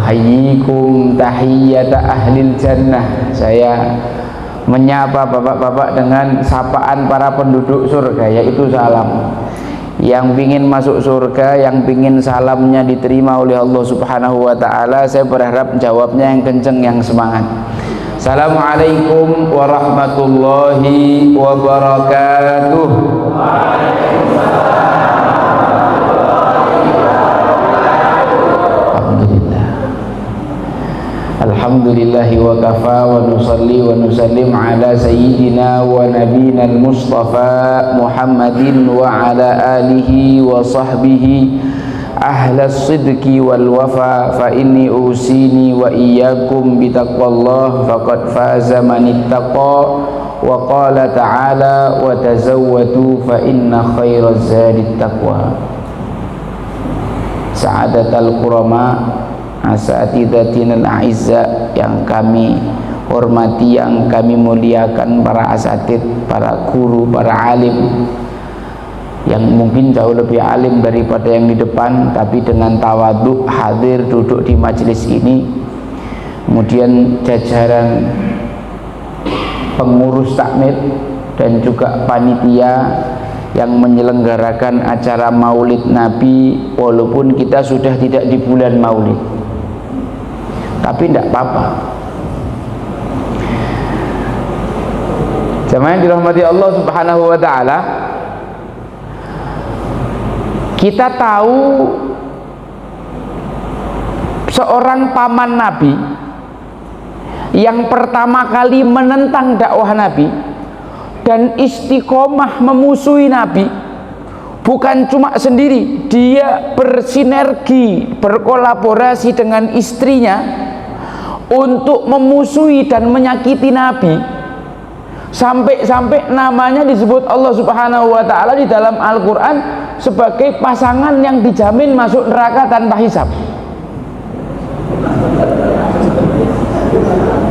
Uhayyikum tahiyyata ahlil jannah. Saya menyapa bapak-bapak dengan sapaan para penduduk surga, yaitu salam. Yang ingin masuk surga, yang ingin salamnya diterima oleh Allah Subhanahu wa ta'ala, saya berharap jawabnya yang kenceng, yang semangat. Assalamualaikum warahmatullahi wabarakatuh. Alhamdulillahi wa kafa wa nusalli wa nusallim ala sayyidina wa nabina al-mustafa Muhammadin wa ala alihi wa sahbihi ahlas sidqi wal wafa. Fa inni usini wa iyyakum bitaqwallah faqad faza man ittaqa. Wa qala ta'ala wa tazawwadu fa inna khairaz zadit taqwa. Sa'adatal qurama asatidatinal a'izza, yang kami hormati, yang kami muliakan, para asatid, para guru, para alim yang mungkin jauh lebih alim daripada yang di depan, tapi dengan tawadhu hadir duduk di majelis ini. Kemudian jajaran pengurus takmir dan juga panitia yang menyelenggarakan acara Maulid Nabi, walaupun kita sudah tidak di bulan Maulid, tapi tidak apa-apa. Jamaah yang dirahmati Allah Subhanahu wa ta'ala, kita tahu seorang paman Nabi yang pertama kali menentang dakwah Nabi dan istiqomah memusuhi Nabi, bukan cuma sendiri, dia bersinergi, berkolaborasi dengan istrinya untuk memusuhi dan menyakiti Nabi, sampai-sampai namanya disebut Allah Subhanahu wa ta'ala di dalam Al-Quran sebagai pasangan yang dijamin masuk neraka tanpa hisab.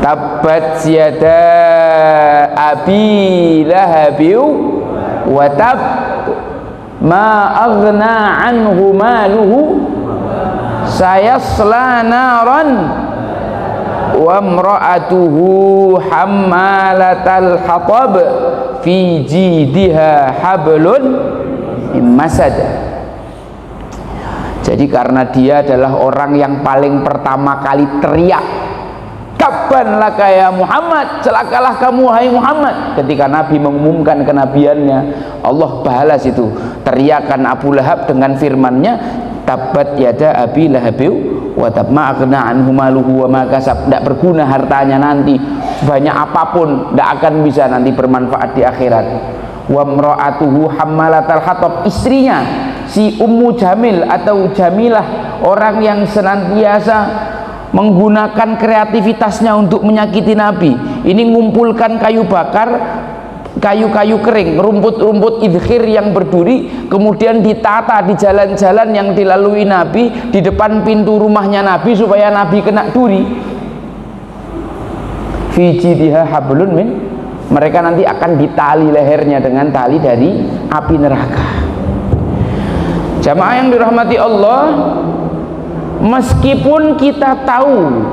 Tabbat yada abi lahabi wa tab ma aghna anhu maluhu sayasla naran wa imra'atuhu hammalatal hatab fi jidha hablun min masad. Jadi karena dia adalah orang yang paling pertama kali teriak, "Kaban laka ya Muhammad, celakalah kamu hai Muhammad," ketika Nabi mengumumkan kenabiannya, Allah balas itu teriakan Abu Lahab dengan firman-Nya, "Tabbat yada abi lahabi wa tab ma aghna anhu maluhu wa ma kasab." Tidak berguna hartanya nanti, banyak apapun tidak akan bisa nanti bermanfaat di akhirat. Wa imra'atuhu hammalatal hatab, istrinya si Ummu Jamil atau Jamilah, orang yang senantiasa menggunakan kreativitasnya untuk menyakiti Nabi. Ini ngumpulkan kayu bakar, kayu-kayu kering, rumput-rumput idkhir yang berduri, kemudian ditata di jalan-jalan yang dilalui Nabi, di depan pintu rumahnya Nabi, supaya Nabi kena duri. Fi jidha hablun min, mereka nanti akan ditali lehernya dengan tali dari api neraka. Jamaah yang dirahmati Allah, meskipun kita tahu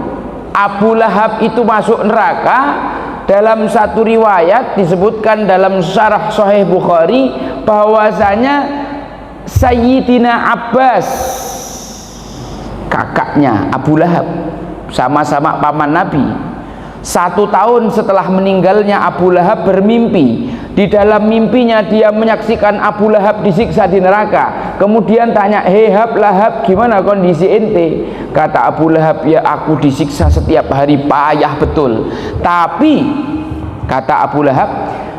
Abu Lahab itu masuk neraka, dalam satu riwayat disebutkan dalam syarah Sahih Bukhari bahwasanya Sayyidina Abbas, kakaknya Abu Lahab, sama-sama paman Nabi, 1 tahun setelah meninggalnya Abu Lahab bermimpi. Di dalam mimpinya dia menyaksikan Abu Lahab disiksa di neraka. Kemudian tanya, "Hei Lahab, gimana kondisi ente?" Kata Abu Lahab, "Ya aku disiksa setiap hari, payah betul. Tapi," kata Abu Lahab,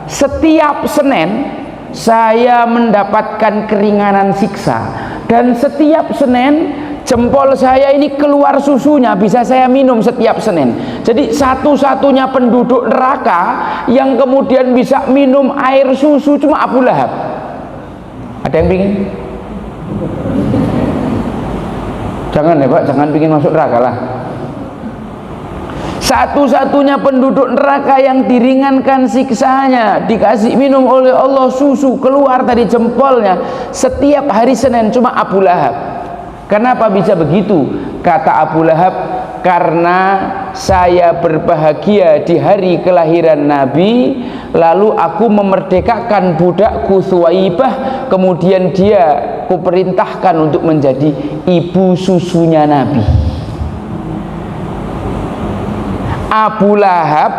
"setiap Senin saya mendapatkan keringanan siksa, dan setiap Senin jempol saya ini keluar susunya, bisa saya minum setiap Senin." Jadi satu-satunya penduduk neraka yang kemudian bisa minum air susu cuma Abu Lahab. Ada yang pingin? Jangan ya Pak, jangan pingin masuk neraka lah. Satu-satunya penduduk neraka yang diringankan siksanya, dikasih minum oleh Allah susu keluar dari jempolnya setiap hari Senin, cuma Abu Lahab. Kenapa bisa begitu? Kata Abu Lahab, karena saya berbahagia di hari kelahiran Nabi, lalu aku memerdekakan budakku Thuwaibah, kemudian dia kuperintahkan untuk menjadi ibu susunya Nabi. Abu Lahab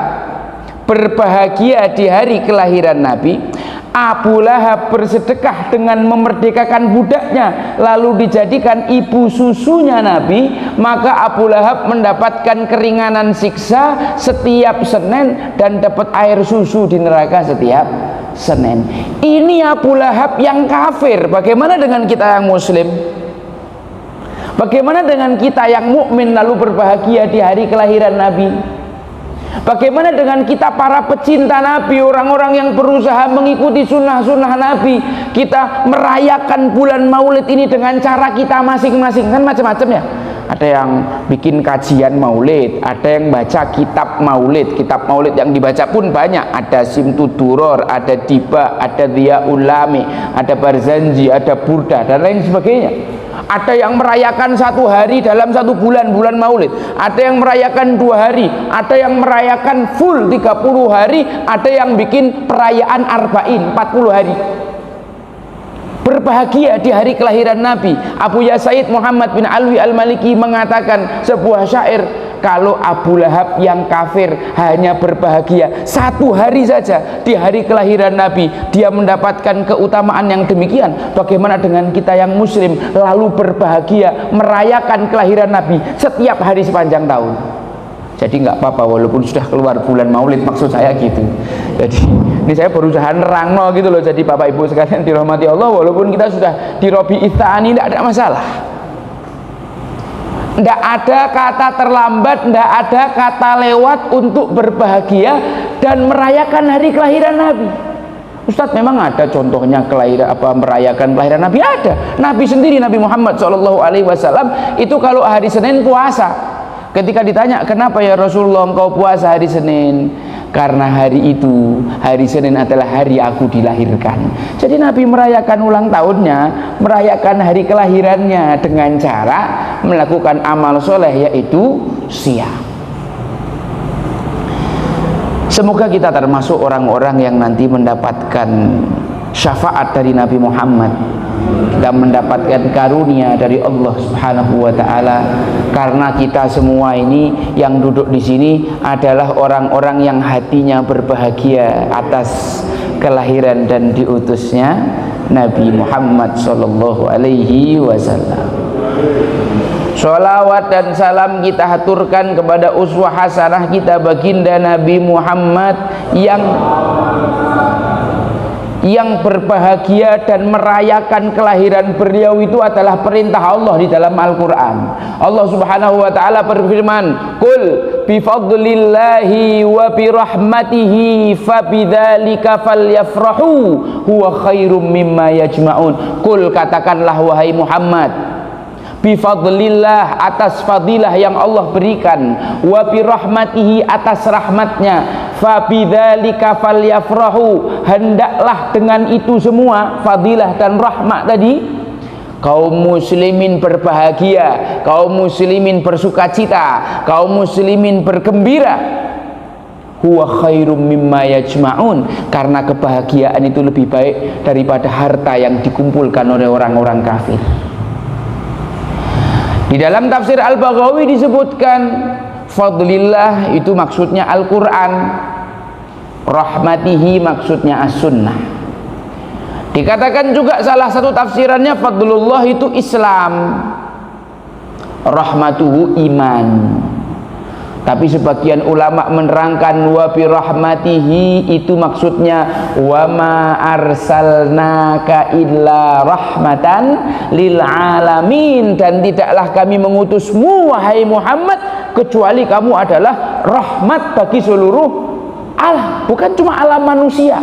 berbahagia di hari kelahiran Nabi. Abu Lahab bersedekah dengan memerdekakan budaknya lalu dijadikan ibu susunya Nabi, maka Abu Lahab mendapatkan keringanan siksa setiap Senin dan dapat air susu di neraka setiap Senin. Ini Abu Lahab yang kafir. Bagaimana dengan kita yang muslim? Bagaimana dengan kita yang mukmin lalu berbahagia di hari kelahiran Nabi? Bagaimana dengan kita para pecinta Nabi, orang-orang yang berusaha mengikuti sunnah-sunnah Nabi? Kita merayakan bulan Maulid ini dengan cara kita masing-masing, kan macam-macam ya. Ada yang bikin kajian Maulid, ada yang baca kitab Maulid. Kitab Maulid yang dibaca pun banyak. Ada Simtud Duror, ada Diba, ada Dhiaul Lami, ada Barzanji, ada Burda dan lain sebagainya. Ada yang merayakan 1 hari dalam 1 bulan, bulan Maulid. Ada yang merayakan 2 hari, ada yang merayakan full 30 hari, ada yang bikin perayaan Arba'in 40 hari. Berbahagia di hari kelahiran Nabi. Abu Yasaid Muhammad bin Alwi Al-Maliki mengatakan sebuah syair, kalau Abu Lahab yang kafir hanya berbahagia 1 hari saja di hari kelahiran Nabi, dia mendapatkan keutamaan yang demikian. Bagaimana dengan kita yang muslim lalu berbahagia merayakan kelahiran Nabi setiap hari sepanjang tahun? Jadi nggak apa-apa walaupun sudah keluar bulan Maulid, maksud saya gitu. Jadi ini saya berusaha nerangno gitu loh. Jadi Bapak Ibu sekalian dirahmati Allah, walaupun kita sudah di Robi Itsani tidak ada masalah. Tidak ada kata terlambat, tidak ada kata lewat untuk berbahagia dan merayakan hari kelahiran Nabi. Ustadz, memang ada contohnya merayakan kelahiran Nabi? Ada. Nabi sendiri, Nabi Muhammad SAW itu kalau hari Senin puasa. Ketika ditanya, kenapa ya Rasulullah engkau puasa hari Senin? Karena hari itu, hari Senin adalah hari aku dilahirkan. Jadi Nabi merayakan ulang tahunnya, merayakan hari kelahirannya dengan cara melakukan amal soleh, yaitu siam. Semoga kita termasuk orang-orang yang nanti mendapatkan syafaat dari Nabi Muhammad dan mendapatkan karunia dari Allah Subhanahu wa taala, karena kita semua ini yang duduk di sini adalah orang-orang yang hatinya berbahagia atas kelahiran dan diutusnya Nabi Muhammad sallallahu alaihi wasallam. Sholawat dan salam kita haturkan kepada uswah hasanah kita baginda Nabi Muhammad yang berbahagia dan merayakan kelahiran beliau itu adalah perintah Allah di dalam Al-Quran. Allah Subhanahu wa ta'ala berfirman, "Qul bifadlillahi wa birahmatihi fabidzalika falyafrahu huwa khairum mimma yajma'un." Qul, katakanlah wahai Muhammad, bifadlillah, atas fadilah yang Allah berikan, wa birahmatihi, atas rahmatnya, fabidzalika falyafrahu, hendaklah dengan itu semua fadilah dan rahmat tadi kaum muslimin berbahagia, kaum muslimin bersukacita, kaum muslimin bergembira. Huwa khairum mimma yajma'un, karena kebahagiaan itu lebih baik daripada harta yang dikumpulkan oleh orang-orang kafir. Di dalam tafsir Al-Baghawi disebutkan fadlillah itu maksudnya Al-Quran, rahmatihi maksudnya as-sunnah. Dikatakan juga salah satu tafsirannya fadlullah itu Islam, rahmatuhu iman. Tapi sebagian ulama menerangkan wa bi rahmatihi itu maksudnya wa ma arsalnaka illa rahmatan lil alamin, dan tidaklah kami mengutusmu wahai Muhammad kecuali kamu adalah rahmat bagi seluruh alam. Bukan cuma alam manusia,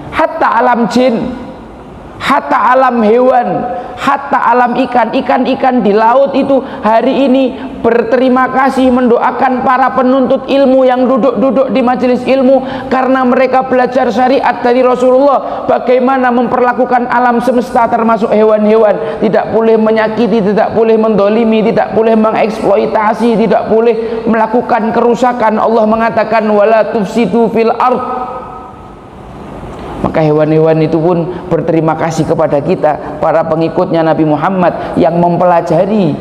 hatta alam jin, hatta alam hewan, hatta alam ikan. Ikan-ikan di laut itu hari ini berterima kasih, mendoakan para penuntut ilmu yang duduk-duduk di majelis ilmu karena mereka belajar syariat dari Rasulullah, bagaimana memperlakukan alam semesta termasuk hewan-hewan, tidak boleh menyakiti, tidak boleh mendolimi, tidak boleh mengeksploitasi, tidak boleh melakukan kerusakan. Allah mengatakan wala tufsidu fil ard. Maka hewan-hewan itu pun berterima kasih kepada kita, para pengikutnya Nabi Muhammad yang mempelajari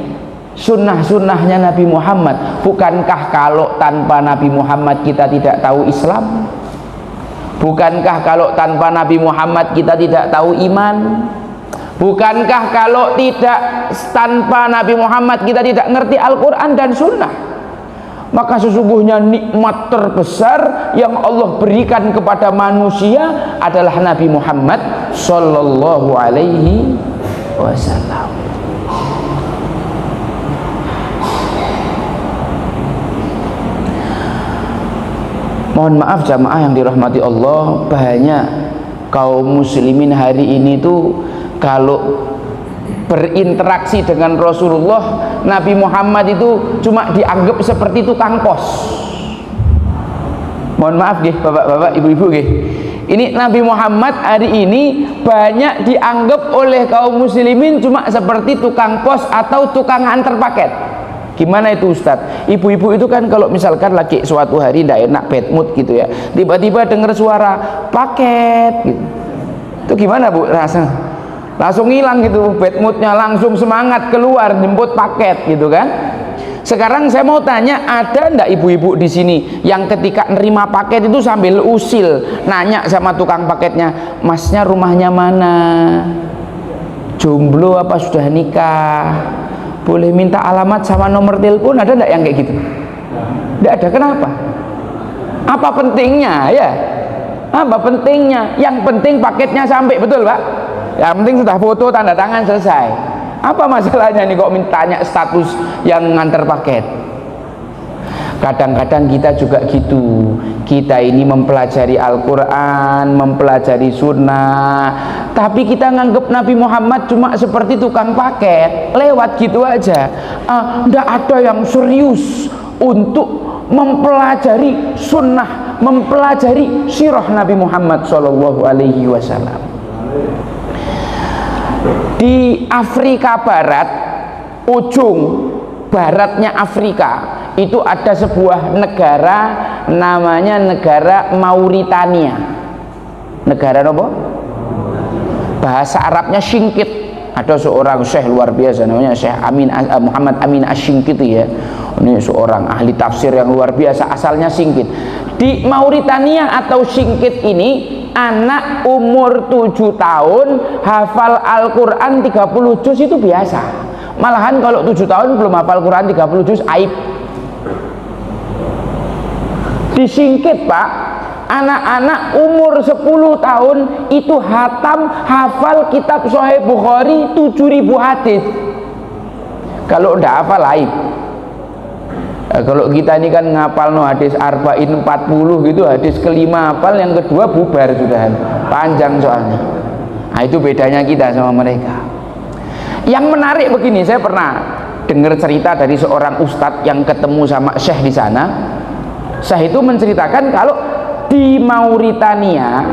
sunnah-sunnahnya Nabi Muhammad. Bukankah kalau tanpa Nabi Muhammad kita tidak tahu Islam? Bukankah kalau tanpa Nabi Muhammad kita tidak tahu iman? Bukankah kalau tidak tanpa Nabi Muhammad kita tidak ngerti Al-Quran dan Sunnah? Maka sesungguhnya nikmat terbesar yang Allah berikan kepada manusia adalah Nabi Muhammad Sallallahu Alaihi Wasallam. Mohon maaf jamaah yang dirahmati Allah, banyak kaum muslimin hari ini tuh kalau berinteraksi dengan Rasulullah, Nabi Muhammad itu cuma dianggap seperti tukang pos. Mohon maaf nggih bapak-bapak, ibu-ibu nggih. Ini Nabi Muhammad hari ini banyak dianggap oleh kaum muslimin cuma seperti tukang pos atau tukang antar paket. Gimana itu Ustadz? Ibu-ibu itu kan kalau misalkan lagi suatu hari tidak enak, bad mood gitu ya, tiba-tiba dengar suara paket gitu. Itu gimana Bu rasanya? Langsung hilang gitu bad moodnya, langsung semangat keluar jemput paket gitu kan. Sekarang saya mau tanya, ada ndak ibu-ibu di sini yang ketika nerima paket itu sambil usil nanya sama tukang paketnya, masnya rumahnya mana, jomblo apa sudah nikah, boleh minta alamat sama nomor telepon? Ada ndak yang kayak gitu? Ndak ada. Kenapa? Apa pentingnya ya? Apa pentingnya? Yang penting paketnya sampai, betul Pak? Yang penting sudah foto tanda tangan selesai. Apa masalahnya nih kok mintanya status yang nganter paket? Kadang-kadang kita juga gitu. Kita ini mempelajari Al-Quran, mempelajari sunnah, tapi kita nganggep Nabi Muhammad cuma seperti tukang paket, lewat gitu aja. Nggak ada yang serius untuk mempelajari sunnah, mempelajari sirah Nabi Muhammad Sallallahu Alaihi Wasallam. Di Afrika Barat, ujung baratnya Afrika itu ada sebuah negara namanya negara Mauritania. Negara apa? Bahasa Arabnya Singkit. Ada seorang syekh luar biasa namanya Syekh Muhammad Amin Asy-Syinkiti ya. Ini seorang ahli tafsir yang luar biasa, asalnya Singkit. Di Mauritania atau Singkit ini, anak umur 7 tahun hafal Al-Quran 30 juz itu biasa. Malahan kalau 7 tahun belum hafal Quran 30 juz aib. Di Singkit Pak, anak-anak umur 10 tahun itu hatam hafal kitab Sahih Bukhari 7.000 hadis. Kalau ndak hafal aib. Kalau kita ini kan ngapal no hadis arba'in 40 gitu, hadis kelima hafal, yang kedua bubar sudah, panjang soalnya. Nah itu bedanya kita sama mereka. Yang menarik begini, saya pernah dengar cerita dari seorang ustadz yang ketemu sama syekh di sana. Syekh itu menceritakan kalau di Mauritania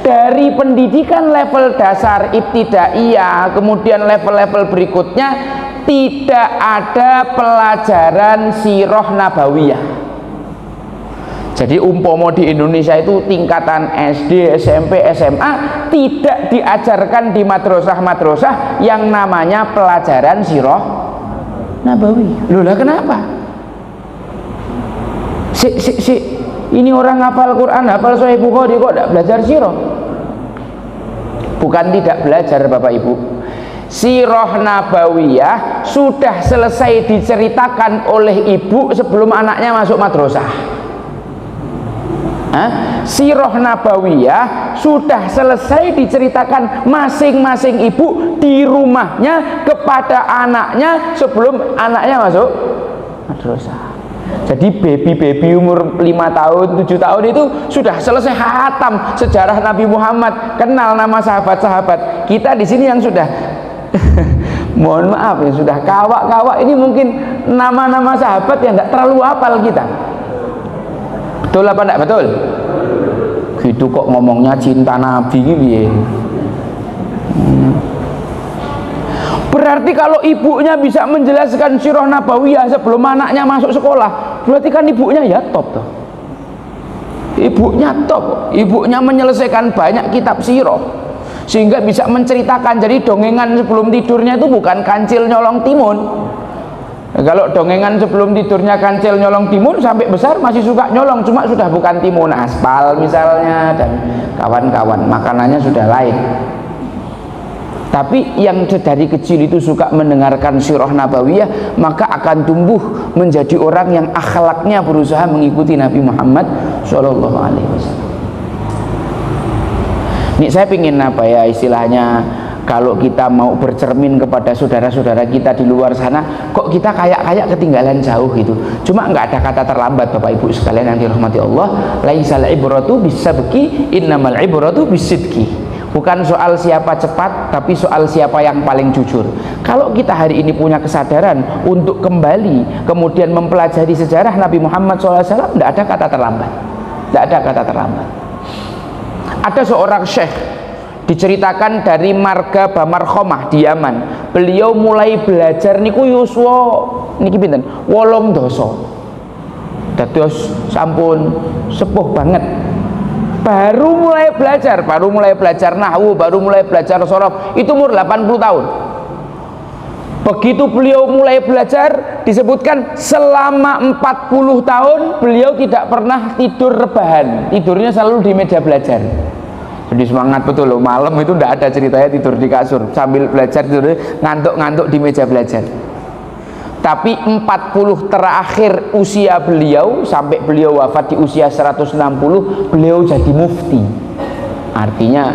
dari pendidikan level dasar ibtidaiyah, kemudian level-level berikutnya tidak ada pelajaran sirah nabawiyah. Jadi umpama di Indonesia itu tingkatan SD, SMP, SMA tidak diajarkan di madrasah-madrasah yang namanya pelajaran sirah nabawiyah. Loh lah kenapa? Ini orang hafal Quran, hafal Sahih Bukhari kok tidak belajar sirah? Bukan tidak belajar Bapak Ibu. Sirah nabawiyah sudah selesai diceritakan oleh ibu sebelum anaknya masuk madrasah. Sirah nabawiyah sudah selesai diceritakan masing-masing ibu di rumahnya kepada anaknya sebelum anaknya masuk madrasah. Jadi baby umur 5 tahun, 7 tahun itu sudah selesai hatam sejarah Nabi Muhammad, kenal nama sahabat-sahabat. Kita di sini yang sudah Mohon maaf ya, sudah kawak-kawak ini mungkin nama-nama sahabat yang tidak terlalu hafal kita. Betul apa tidak betul? Gitu kok ngomongnya cinta Nabi gitu ya. Berarti kalau ibunya bisa menjelaskan sirah nabawiyah sebelum anaknya masuk sekolah, berarti kan ibunya ya top tuh. Ibunya top, ibunya menyelesaikan banyak kitab sirah sehingga bisa menceritakan. Jadi dongengan sebelum tidurnya itu bukan kancil nyolong timun. Kalau dongengan sebelum tidurnya kancil nyolong timun, sampai besar masih suka nyolong, cuma sudah bukan timun aspal misalnya dan kawan-kawan, makanannya sudah lain. Tapi yang dari kecil itu suka mendengarkan sirah nabawiyah, maka akan tumbuh menjadi orang yang akhlaknya berusaha mengikuti Nabi Muhammad SAW. Ini saya ingin apa ya istilahnya, kalau kita mau bercermin kepada saudara-saudara kita di luar sana, kok kita kayak ketinggalan jauh gitu. Cuma nggak ada kata terlambat Bapak Ibu sekalian yang dirahmati Allah. Laisal ibratu bisabqi, innamal ibratu bisidqi. Bukan soal siapa cepat, tapi soal siapa yang paling jujur. Kalau kita hari ini punya kesadaran untuk kembali kemudian mempelajari sejarah Nabi Muhammad SAW, tidak ada kata terlambat. Tidak ada kata terlambat. Ada seorang syekh, diceritakan dari marga Bamarkhomah di Yaman. Beliau mulai belajar niku yuswa niki pinten? 8 doso. Dados sampun sepuh banget. Baru mulai belajar nahwu, baru mulai belajar sorof, itu umur 80 tahun. Begitu beliau mulai belajar, disebutkan selama 40 tahun beliau tidak pernah tidur rebahan, tidurnya selalu di meja belajar. Jadi semangat betul loh, malam itu tidak ada ceritanya tidur di kasur, sambil belajar tidur ngantuk-ngantuk di meja belajar. Tapi 40 terakhir usia beliau, sampai beliau wafat di usia 160, beliau jadi mufti. Artinya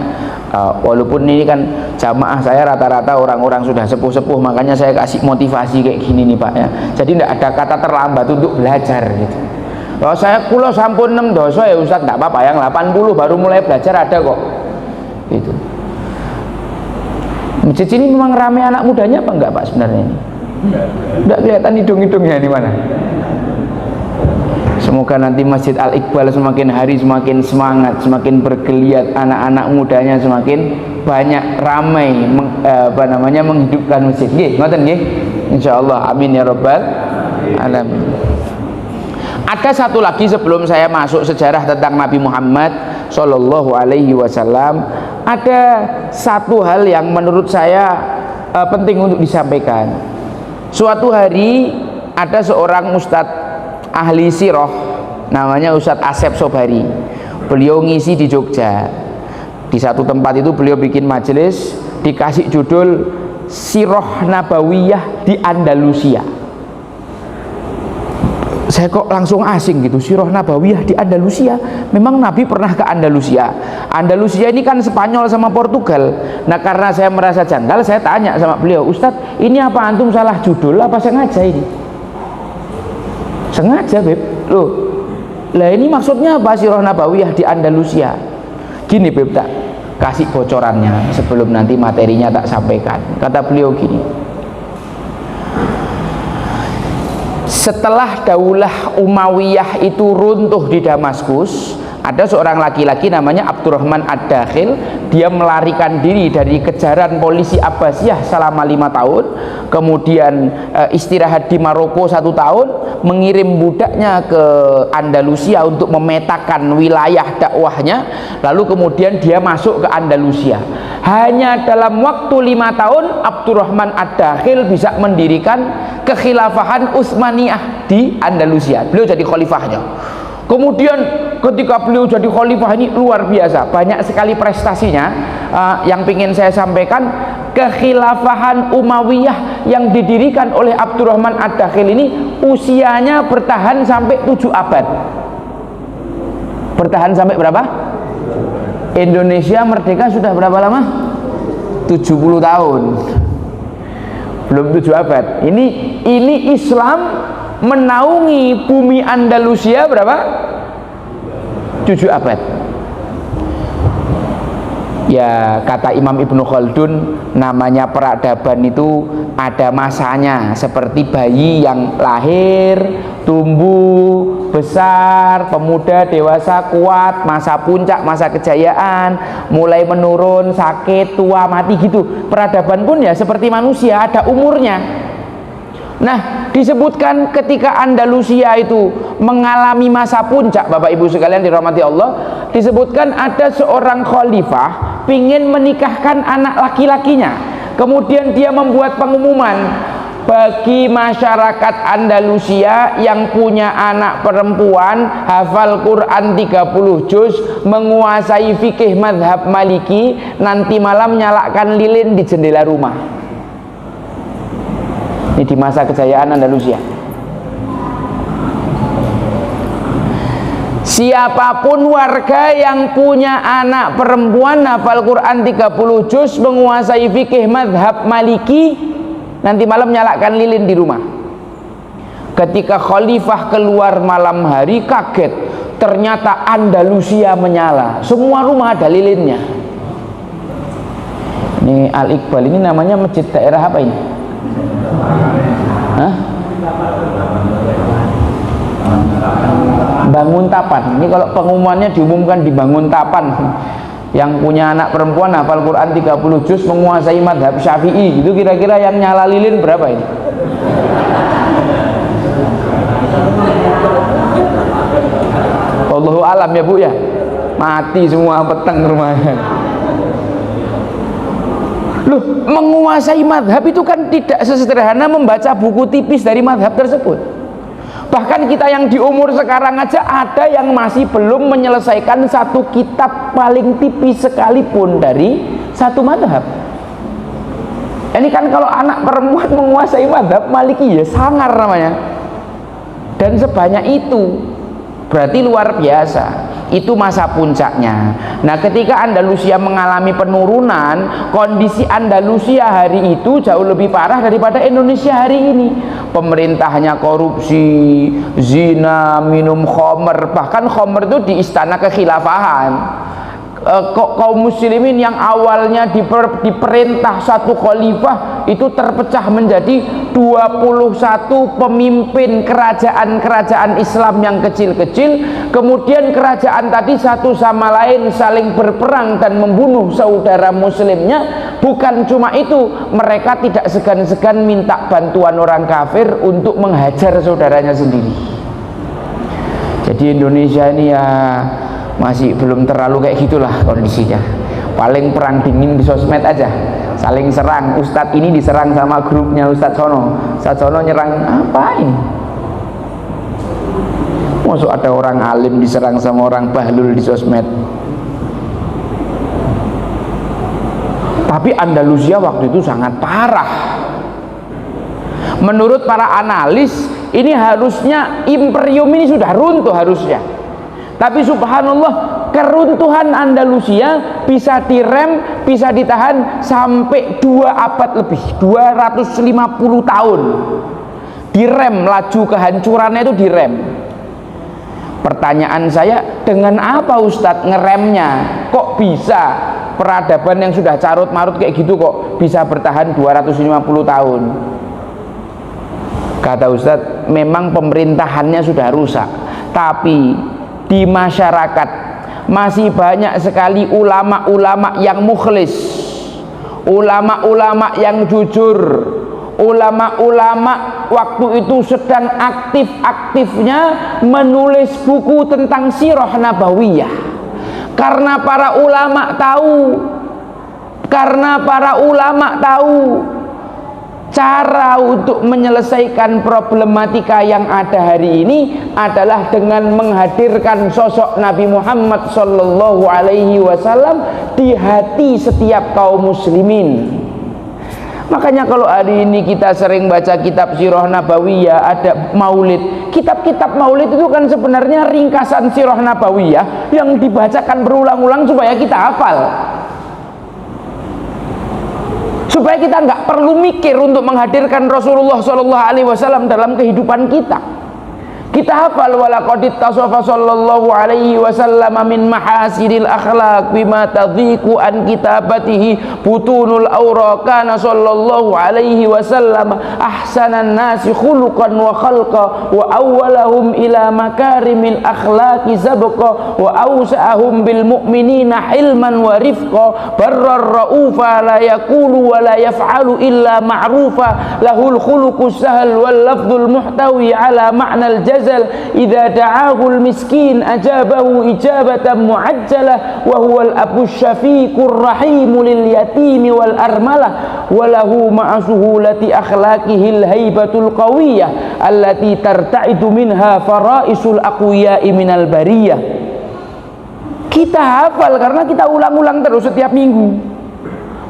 walaupun ini kan jamaah saya rata-rata orang-orang sudah sepuh-sepuh, makanya saya kasih motivasi kayak gini nih Pak ya. Jadi tidak ada kata terlambat untuk belajar gitu. Kalau saya kulo sampun 6 doso ya Ustaz, tidak apa-apa, yang 80 baru mulai belajar ada kok gitu. Masjid ini memang ramai anak mudanya apa enggak Pak sebenarnya ini? Tidak kelihatan hidung-hidungnya di mana. Semoga nanti Masjid Al-Iqbal semakin hari semakin semangat, semakin bergeliat, anak-anak mudanya semakin banyak, ramai menghidupkan masjid. Nggih, ngoten nggih. Insyaallah, amin ya rabbal alamin. Ada satu lagi sebelum saya masuk sejarah tentang Nabi Muhammad Sallallahu Alaihi Wasallam. Ada satu hal yang menurut saya penting untuk disampaikan. Suatu hari ada seorang ustadz ahli sirah namanya Ustadz Asep Sobari. Beliau ngisi di Jogja. Di satu tempat itu beliau bikin majelis, dikasih judul Sirah Nabawiyah di Andalusia. Saya kok langsung asing gitu, Sirah Nabawiyah di Andalusia. Memang Nabi pernah ke Andalusia. Andalusia ini kan Spanyol sama Portugal. Nah karena saya merasa janggal, saya tanya sama beliau, Ustadz ini apa antum salah judul apa sengaja ini? Sengaja Beb. Loh, lah ini maksudnya apa Sirah Nabawiyah di Andalusia? Gini Beb, tak kasih bocorannya sebelum nanti materinya tak sampaikan. Kata beliau gini, setelah Daulah Umayyah itu runtuh di Damaskus, ada seorang laki-laki namanya Abdurrahman Ad-Dakhil. Dia melarikan diri dari kejaran polisi Abbasiyah selama 5 tahun, kemudian istirahat di Maroko 1 tahun, mengirim budaknya ke Andalusia untuk memetakan wilayah dakwahnya, lalu kemudian dia masuk ke Andalusia. Hanya dalam waktu 5 tahun Abdurrahman Ad-Dakhil bisa mendirikan kekhilafahan Utsmaniyah di Andalusia. Beliau jadi khalifahnya. Kemudian ketika beliau jadi khalifah ini luar biasa, banyak sekali prestasinya. Yang ingin saya sampaikan, kekhilafahan Umayyah yang didirikan oleh Abdurrahman Ad-Dakhil ini usianya bertahan sampai 7 abad. Bertahan sampai berapa? Indonesia merdeka sudah berapa lama? 70 tahun. Belum 7 abad. Ini Islam menaungi bumi Andalusia berapa? 7 abad. Ya kata Imam Ibnu Khaldun, namanya peradaban itu ada masanya, seperti bayi yang lahir, tumbuh, besar, pemuda, dewasa, kuat, masa puncak, masa kejayaan, mulai menurun, sakit, tua, mati gitu. Peradaban pun ya seperti manusia, ada umurnya. Nah, disebutkan ketika Andalusia itu mengalami masa puncak, Bapak Ibu sekalian dirahmati Allah, disebutkan ada seorang khalifah pingin menikahkan anak laki-lakinya. Kemudian dia membuat pengumuman bagi masyarakat Andalusia yang punya anak perempuan hafal Quran 30 juz, menguasai fikih madhab Maliki, nanti malam nyalakan lilin di jendela rumah. Ini di masa kejayaan Andalusia. Siapapun warga yang punya anak perempuan hafal Quran 30 juz, menguasai fikih madhab Maliki, nanti malam nyalakan lilin di rumah. Ketika khalifah keluar malam hari, kaget, ternyata Andalusia menyala, semua rumah ada lilinnya. Ini Al-Iqbal ini namanya masjid daerah apa ini? Hah? Banguntapan. Ini kalau pengumumannya diumumkan di Banguntapan, yang punya anak perempuan hafal Quran 30 juz, menguasai madhab Syafi'i, itu kira-kira yang nyala lilin berapa ini? Wallahu alam ya Bu ya. Mati semua peteng rumahnya. Loh, menguasai madhab itu kan tidak sesederhana membaca buku tipis dari madhab tersebut. Bahkan kita yang di umur sekarang aja ada yang masih belum menyelesaikan satu kitab paling tipis sekalipun dari satu madhab. Ini kan kalau anak perempuan menguasai madhab Maliki ya sangar namanya. Dan sebanyak itu berarti luar biasa. Itu masa puncaknya. Nah, ketika Andalusia mengalami penurunan, kondisi Andalusia hari itu jauh lebih parah daripada Indonesia hari ini. Pemerintahnya korupsi, zina, minum khamr, bahkan khamr itu di istana kekhilafahan. Kaum muslimin yang awalnya diperintah satu khalifah itu terpecah menjadi 21 pemimpin kerajaan-kerajaan Islam yang kecil-kecil. Kemudian kerajaan tadi satu sama lain saling berperang dan membunuh saudara muslimnya. Bukan cuma itu, mereka tidak segan-segan minta bantuan orang kafir untuk menghajar saudaranya sendiri. Jadi Indonesia ini ya masih belum terlalu kayak gitulah kondisinya. Paling perang dingin di sosmed aja, saling serang. Ustadz ini diserang sama grupnya Ustadz Sono nyerang apa ini? Masuk ada orang alim diserang sama orang bahlul di sosmed. Tapi Andalusia waktu itu sangat parah. Menurut para analis, ini harusnya imperium ini sudah runtuh harusnya. Tapi subhanallah, keruntuhan Andalusia bisa direm, bisa ditahan sampai 2 abad lebih, 250 tahun. Direm, laju kehancurannya itu direm. Pertanyaan saya, dengan apa Ustadz ngeremnya? Kok bisa peradaban yang sudah carut marut kayak gitu kok bisa bertahan 250 tahun? Kata Ustadz, memang pemerintahannya sudah rusak, tapi di masyarakat masih banyak sekali ulama-ulama yang mukhlis, ulama-ulama yang jujur, ulama-ulama waktu itu sedang aktif-aktifnya menulis buku tentang sirah nabawiyah. Karena para ulama tahu cara untuk menyelesaikan problematika yang ada hari ini adalah dengan menghadirkan sosok Nabi Muhammad Sallallahu Alaihi Wasallam di hati setiap kaum muslimin. Makanya kalau hari ini kita sering baca kitab sirah nabawiyah, ada maulid, kitab-kitab maulid itu kan sebenarnya ringkasan sirah nabawiyah yang dibacakan berulang-ulang supaya kita hafal, supaya kita nggak perlu mikir untuk menghadirkan Rasulullah SAW dalam kehidupan kita. Kita hafal walaqad ittasafa sallallahu alaihi wasallam min mahasinil akhlaq bima tadhiqu an kitabatihi butunul awra kana sallallahu alaihi wasallam ahsanan nasi khuluqan wa khalqa wa awwalahum ila makarimil akhlaqi sabqa wa awsa'ahum bil mu'minina hilman wa rifqa barrar raufa la yaqulu wa la yaf'alu illa ma'rufa lahul khuluqus sahal wal lafdul muhtawi ala ma'nal jazal idza da'ahu al-miskin ajabahu ijabatan mu'ajjalah wa huwa al-abu syafiqur rahim lil yatim wal armalah wa lahu ma'a suhulati akhlaqihi al-haibatul qawiyah allati tarta'idu minha faraisul aqwiya'i minal bariyah. Kita hafal karena kita ulang-ulang terus setiap minggu,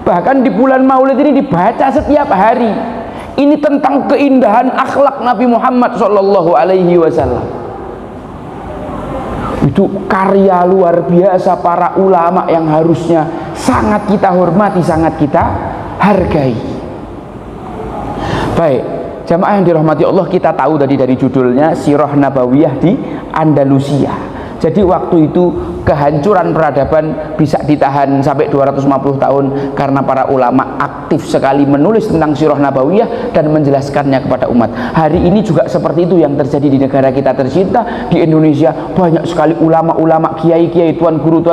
bahkan di bulan Maulid ini dibaca setiap hari. Ini tentang keindahan akhlak Nabi Muhammad sallallahu alaihi wasallam. Itu karya luar biasa para ulama yang harusnya sangat kita hormati, sangat kita hargai. Baik, jamaah yang dirahmati Allah, kita tahu tadi dari judulnya Sirah Nabawiyah di Andalusia. Jadi waktu itu kehancuran peradaban bisa ditahan sampai 250 tahun karena para ulama aktif sekali menulis tentang Sirah Nabawiyah dan menjelaskannya kepada umat. Hari ini juga seperti itu yang terjadi di negara kita tercinta, di Indonesia. Banyak sekali ulama-ulama, kiai-kiai, tuan guru,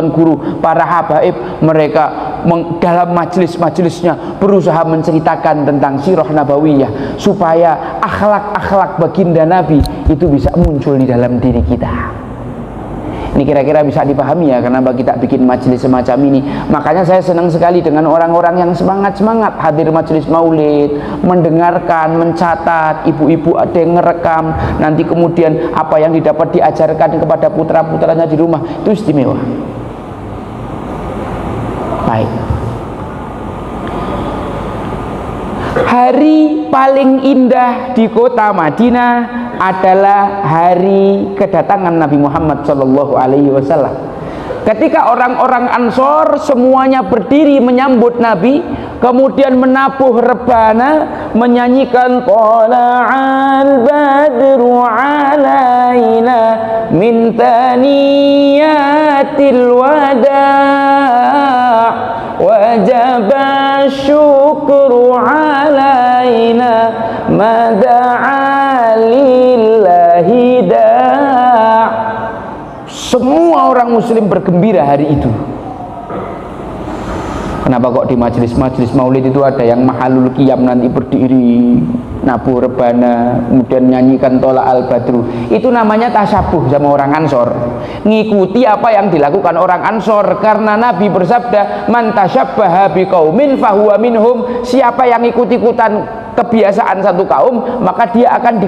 para habaib, mereka dalam majelis-majelisnya berusaha menceritakan tentang Sirah Nabawiyah supaya akhlak-akhlak baginda Nabi itu bisa muncul di dalam diri kita. Ini kira-kira bisa dipahami ya kenapa kita bikin majelis semacam ini. Makanya saya senang sekali dengan orang-orang yang semangat-semangat hadir majelis maulid, mendengarkan, mencatat, ibu-ibu ada yang ngerekam, nanti kemudian apa yang didapat diajarkan kepada putra-putranya di rumah, itu istimewa. Baik. Hari paling indah di kota Madinah adalah hari kedatangan Nabi Muhammad sallallahu alaihi wasallam. Ketika orang-orang Ansor semuanya berdiri menyambut Nabi, kemudian menabuh rebana, menyanyikan tala'al badru alaina min taniyatil wada' wajaba syukru alaina mada'a lillahi da'. Semua orang muslim bergembira hari itu. Kenapa kok di majelis-majelis maulid itu ada yang mahalul qiyam, nanti berdiri nabuh rebana kemudian nyanyikan tola al badru? Itu namanya tasyabuh sama orang Ansor, ngikuti apa yang dilakukan orang Ansor, karena Nabi bersabda man tasyabbaha biqaumin fahuwa minhum. Siapa yang ikut-ikutan kebiasaan satu kaum, maka dia akan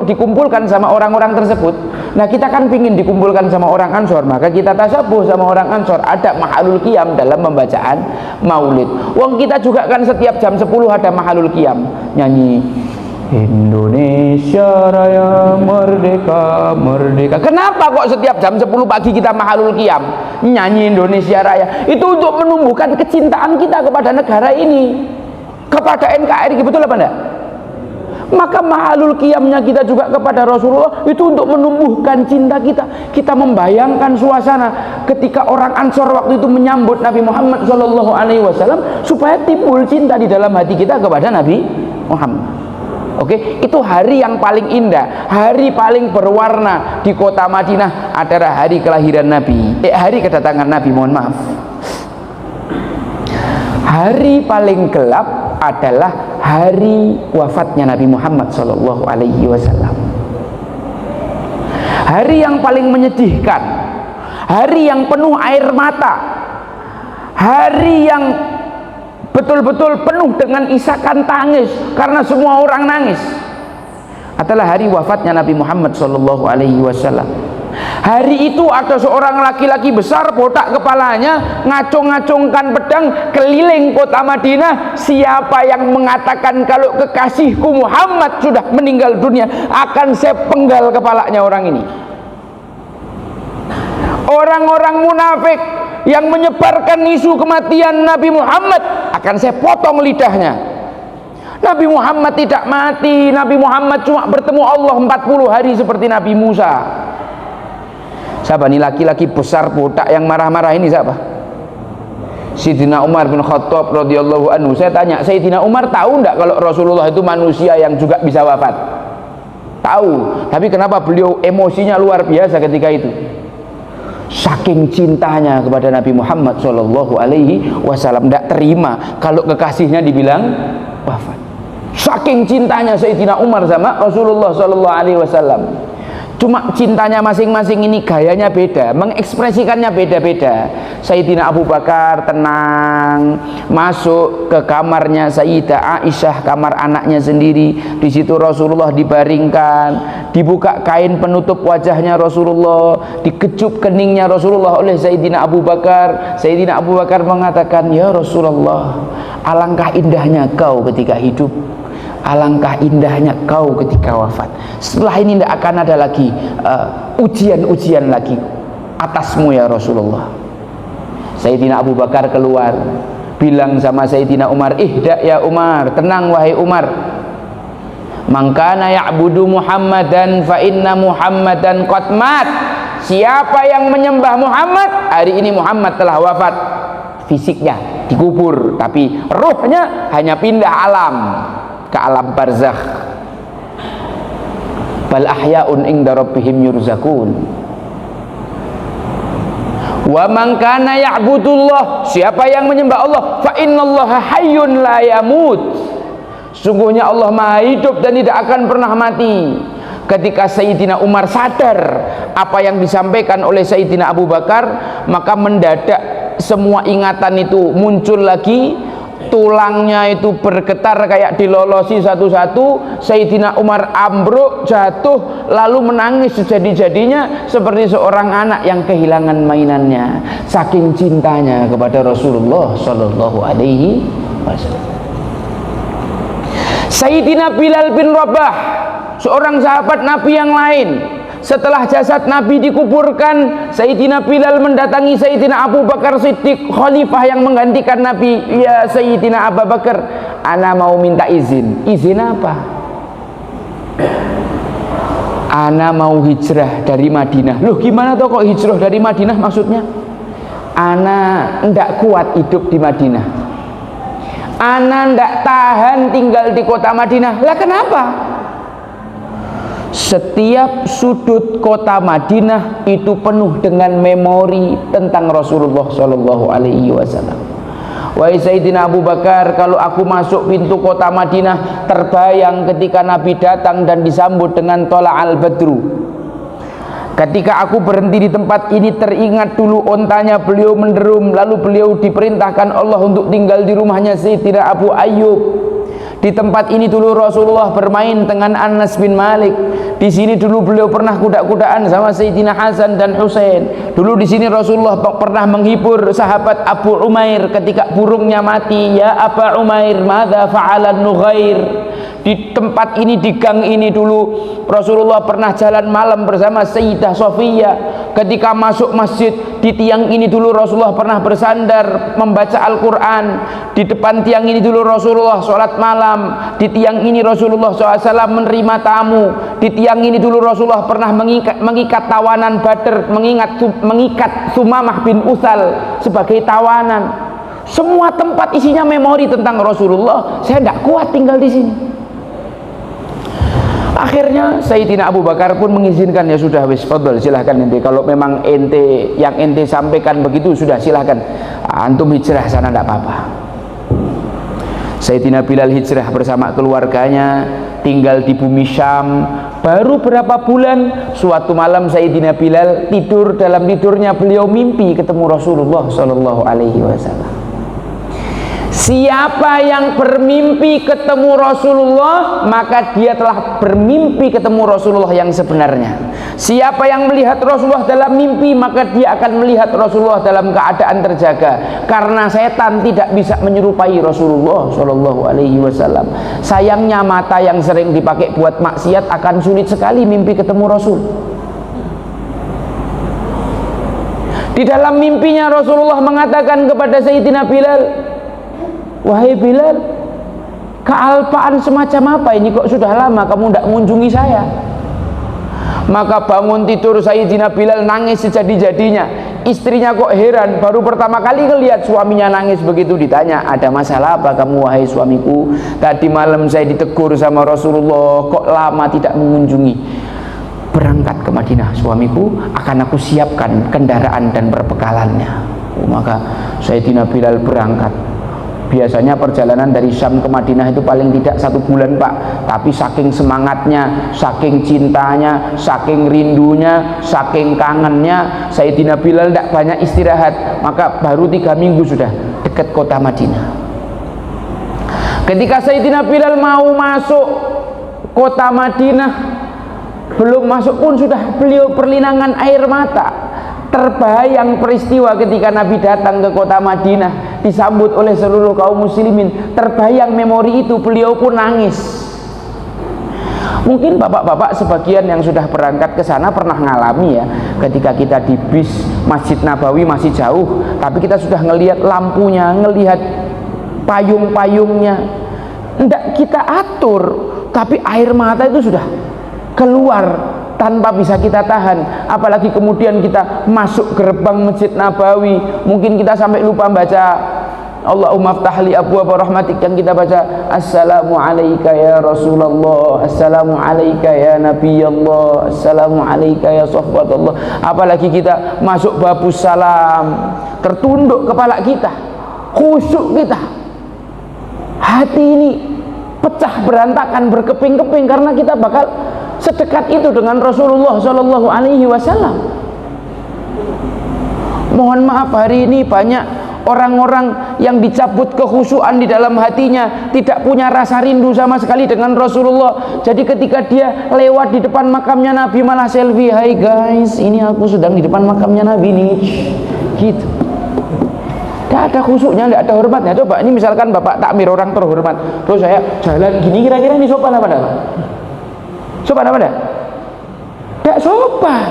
dikumpulkan sama orang-orang tersebut. Nah, kita kan pingin dikumpulkan sama orang Ansor, maka kita tasyabuh sama orang Ansor. Ada mahalul qiyam dalam pembacaan maulid. Wong kita juga kan setiap jam 10 ada mahalul qiyam, nyanyi Indonesia Raya Merdeka Merdeka. Kenapa kok setiap jam 10 pagi kita mahalul qiyam, nyanyi Indonesia Raya? Itu untuk menumbuhkan kecintaan kita kepada negara ini, kepada NKRI, betul apa enggak? Maka mahalul qiyamnya kita juga kepada Rasulullah itu untuk menumbuhkan cinta kita. Kita membayangkan suasana ketika orang Ansor waktu itu menyambut Nabi Muhammad SAW supaya timbul cinta di dalam hati kita kepada Nabi Muhammad. Oke, itu hari yang paling indah, hari paling berwarna di kota Madinah adalah hari kelahiran Nabi, hari kedatangan Nabi, mohon maaf. Hari paling gelap adalah hari wafatnya Nabi Muhammad sallallahu alaihi wasallam. Hari yang paling menyedihkan, hari yang penuh air mata, hari yang betul-betul penuh dengan isakan tangis karena semua orang nangis, adalah hari wafatnya Nabi Muhammad sallallahu alaihi wasallam. Hari itu ada seorang laki-laki besar, botak kepalanya, ngacung-ngacungkan pedang keliling kota Madinah. Siapa yang mengatakan kalau kekasihku Muhammad sudah meninggal dunia, akan saya penggal kepalanya orang ini. Orang-orang munafik yang menyebarkan isu kematian Nabi Muhammad akan saya potong lidahnya. Nabi Muhammad tidak mati. Nabi Muhammad cuma bertemu Allah 40 hari seperti Nabi Musa. Siapa nih laki-laki besar botak yang marah-marah ini siapa? Sayyidina Umar bin Khattab radhiyallahu anhu. Saya tanya, Sayyidina Umar tahu enggak kalau Rasulullah itu manusia yang juga bisa wafat? Tahu, tapi kenapa beliau emosinya luar biasa ketika itu? Saking cintanya kepada Nabi Muhammad sallallahu alaihi wasallam, tidak terima kalau kekasihnya dibilang wafat. Saking cintanya Sayyidina Umar sama Rasulullah sallallahu alaihi wasallam. Cuma cintanya masing-masing ini gayanya beda, mengekspresikannya beda-beda. Sayyidina Abu Bakar tenang, masuk ke kamarnya Sayyidah Aisyah, kamar anaknya sendiri. Di situ Rasulullah dibaringkan, dibuka kain penutup wajahnya Rasulullah, dikecup keningnya Rasulullah oleh Sayyidina Abu Bakar. Sayyidina Abu Bakar mengatakan, "Ya Rasulullah, alangkah indahnya kau ketika hidup, alangkah indahnya kau ketika wafat. Setelah ini tidak akan ada lagi ujian-ujian lagi atasmu ya Rasulullah." Sayyidina Abu Bakar keluar, bilang sama Sayyidina Umar, "Ihda ya Umar, tenang wahai Umar. Man kana ya'budu Muhammadan fa inna Muhammadan qad mat." Siapa yang menyembah Muhammad, hari ini Muhammad telah wafat. Fisiknya dikubur, tapi ruhnya hanya pindah alam ke alam barzakh. Bal ahya'un inda rabbihim yurzakun. Wa man kana ya'budullah, siapa yang menyembah Allah, fa innallaha hayyun la yamut. Sungguhnya Allah Maha hidup dan tidak akan pernah mati. Ketika Sayyidina Umar sadar apa yang disampaikan oleh Sayyidina Abu Bakar, maka mendadak semua ingatan itu muncul lagi. Tulangnya itu bergetar kayak dilolosi satu-satu. Sayyidina Umar ambruk, jatuh, lalu menangis sejadi-jadinya seperti seorang anak yang kehilangan mainannya, saking cintanya kepada Rasulullah sallallahu alaihi wasallam. Sayyidina Bilal bin Rabah, seorang sahabat Nabi yang lain, setelah jasad Nabi dikuburkan, Sayyidina Bilal mendatangi Sayyidina Abu Bakar Siddiq, khalifah yang menggantikan Nabi. "Ya Sayyidina Abu Bakar, ana mau minta izin." "Izin apa?" "Ana mau hijrah dari Madinah." "Loh gimana toh kok hijrah dari Madinah maksudnya?" "Ana ndak kuat hidup di Madinah. Ana ndak tahan tinggal di kota Madinah." "Lah kenapa?" "Setiap sudut kota Madinah itu penuh dengan memori tentang Rasulullah Shallallahu Alaihi Wasallam. Wahai Sayyidina Abu Bakar, kalau aku masuk pintu kota Madinah, terbayang ketika Nabi datang dan disambut dengan Tola al-Badru. Ketika aku berhenti di tempat ini, teringat dulu ontanya beliau menderum, lalu beliau diperintahkan Allah untuk tinggal di rumahnya Sayyidina Abu Ayyub. Di tempat ini dulu Rasulullah bermain dengan Anas bin Malik. Di sini dulu beliau pernah kuda-kudaan sama Sayyidina Hasan dan Husain. Dulu di sini Rasulullah pernah menghibur sahabat Abu Umair ketika burungnya mati. Ya Abu Umair, madza fa'alan Nughair. Di tempat ini, di gang ini dulu Rasulullah pernah jalan malam bersama Sayyidah Sofiyah. Ketika masuk masjid, di tiang ini dulu Rasulullah pernah bersandar membaca Al-Quran. Di depan tiang ini dulu Rasulullah sholat malam. Di tiang ini Rasulullah SAW menerima tamu. Di tiang ini dulu Rasulullah pernah mengikat tawanan Badr, mengikat Sumamah bin Utsal sebagai tawanan. Semua tempat isinya memori tentang Rasulullah. Saya tidak kuat tinggal di sini. Akhirnya Sayyidina Abu Bakar pun mengizinkan, "Ya sudah wis, fadhol, silahkan ente. Kalau memang ente yang ente sampaikan begitu, sudah silahkan. Antum hijrah sana, tidak apa-apa." Sayyidina Bilal hijrah bersama keluarganya, tinggal di bumi Syam. Baru berapa bulan, suatu malam Sayyidina Bilal tidur, dalam tidurnya beliau mimpi ketemu Rasulullah Shallallahu Alaihi Wasallam. Siapa yang bermimpi ketemu Rasulullah, maka dia telah bermimpi ketemu Rasulullah yang sebenarnya. Siapa yang melihat Rasulullah dalam mimpi, maka dia akan melihat Rasulullah dalam keadaan terjaga. Karena setan tidak bisa menyerupai Rasulullah Shallallahu Alaihi Wasallam. Sayangnya mata yang sering dipakai buat maksiat akan sulit sekali mimpi ketemu Rasul. Di dalam mimpinya Rasulullah mengatakan kepada Sayyidina Bilal, "Wahai Bilal, kealpaan semacam apa ini, kok sudah lama kamu tidak mengunjungi saya? Maka bangun tidur Sayyidina Bilal nangis sejadi-jadinya. Istrinya kok heran, baru pertama kali ngelihat suaminya nangis begitu. Ditanya, ada masalah apa kamu wahai suamiku? Tadi malam saya ditegur sama Rasulullah, kok lama tidak mengunjungi? Berangkat ke Madinah suamiku, akan aku siapkan kendaraan dan perbekalannya. Maka Sayyidina Bilal berangkat. Biasanya perjalanan dari Syam ke Madinah itu paling tidak 1 bulan Pak, tapi saking semangatnya, saking cintanya, saking rindunya, saking kangennya, Sayyidina Bilal tidak banyak istirahat, maka baru 3 minggu sudah dekat kota Madinah. Ketika Sayyidina Bilal mau masuk kota Madinah, belum masuk pun sudah beliau perlinangan air mata. Terbayang peristiwa ketika Nabi datang ke kota Madinah disambut oleh seluruh kaum muslimin. Terbayang memori itu, beliau pun nangis. Mungkin bapak-bapak sebagian yang sudah berangkat ke sana pernah ngalami ya, ketika kita di bis Masjid Nabawi masih jauh, tapi kita sudah ngelihat lampunya, ngelihat payung-payungnya, tidak kita atur, tapi air mata itu sudah keluar tanpa bisa kita tahan. Apalagi kemudian kita masuk gerbang Masjid Nabawi, mungkin kita sampai lupa baca Allahumma ftahli abwaaba rahmatik, yang kita baca assalamu alayka ya Rasulullah, assalamu alayka ya Nabiyallah, assalamu alayka ya sahbatullah. Apalagi kita masuk babus salam, tertunduk kepala kita, khusyuk kita, hati ini pecah berantakan, berkeping-keping, karena kita bakal sedekat itu dengan Rasulullah Shallallahu Alaihi Wasallam. Mohon maaf, hari ini banyak orang-orang yang dicabut kekhusyuan di dalam hatinya, tidak punya rasa rindu sama sekali dengan Rasulullah. Jadi ketika dia lewat di depan makamnya Nabi malah selfie, hai guys, ini aku sedang di depan makamnya Nabi nih, gitu. Tidak ada khusyuknya, tidak ada hormatnya. Coba ini misalkan bapak takmir orang terhormat, terus saya jalan gini, kira-kira ini sopan apa enggak? Sopan apa enggak? Tidak sopan.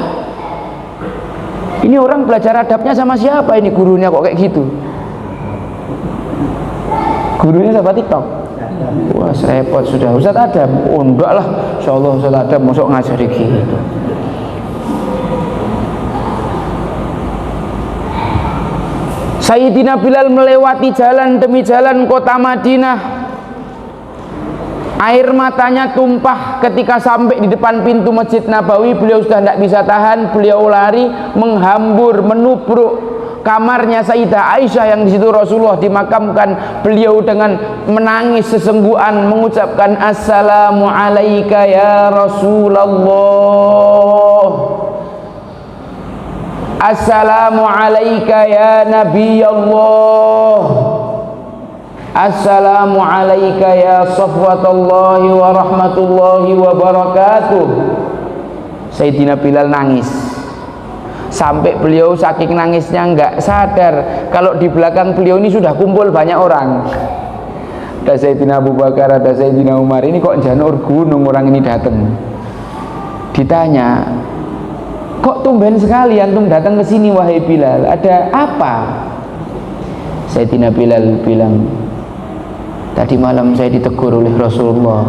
Ini orang belajar adabnya sama siapa ini? Gurunya kok kayak gitu? Gurunya siapa? TikTok? Wah, repot sudah. Ustaz Adam? Oh enggak lah, insyaallah Ustaz Adam masuk ngajari gitu. Sayyidina Bilal melewati jalan demi jalan kota Madinah. Air matanya tumpah ketika sampai di depan pintu Masjid Nabawi. Beliau sudah tidak bisa tahan, beliau lari menghambur, menubruk kamarnya Sayyidah Aisyah yang di situ Rasulullah dimakamkan. Beliau dengan menangis sesenggukan mengucapkan assalamu alayka ya Rasulullah, assalamu alayka ya Nabi Allah, assalamu alayka ya safwatullahi wa rahmatullahi wa barakatuh. Sayyidina Bilal nangis sampai beliau saking nangisnya nggak sadar kalau di belakang beliau ini sudah kumpul banyak orang. Ada Sayyidina Abu Bakar, ada Sayyidina Umar. Ini kok janur gunung orang ini datang. Ditanya, kok tumben sekali antum datang ke sini wahai Bilal, ada apa? Sayyidina Bilal bilang, tadi malam saya ditegur oleh Rasulullah,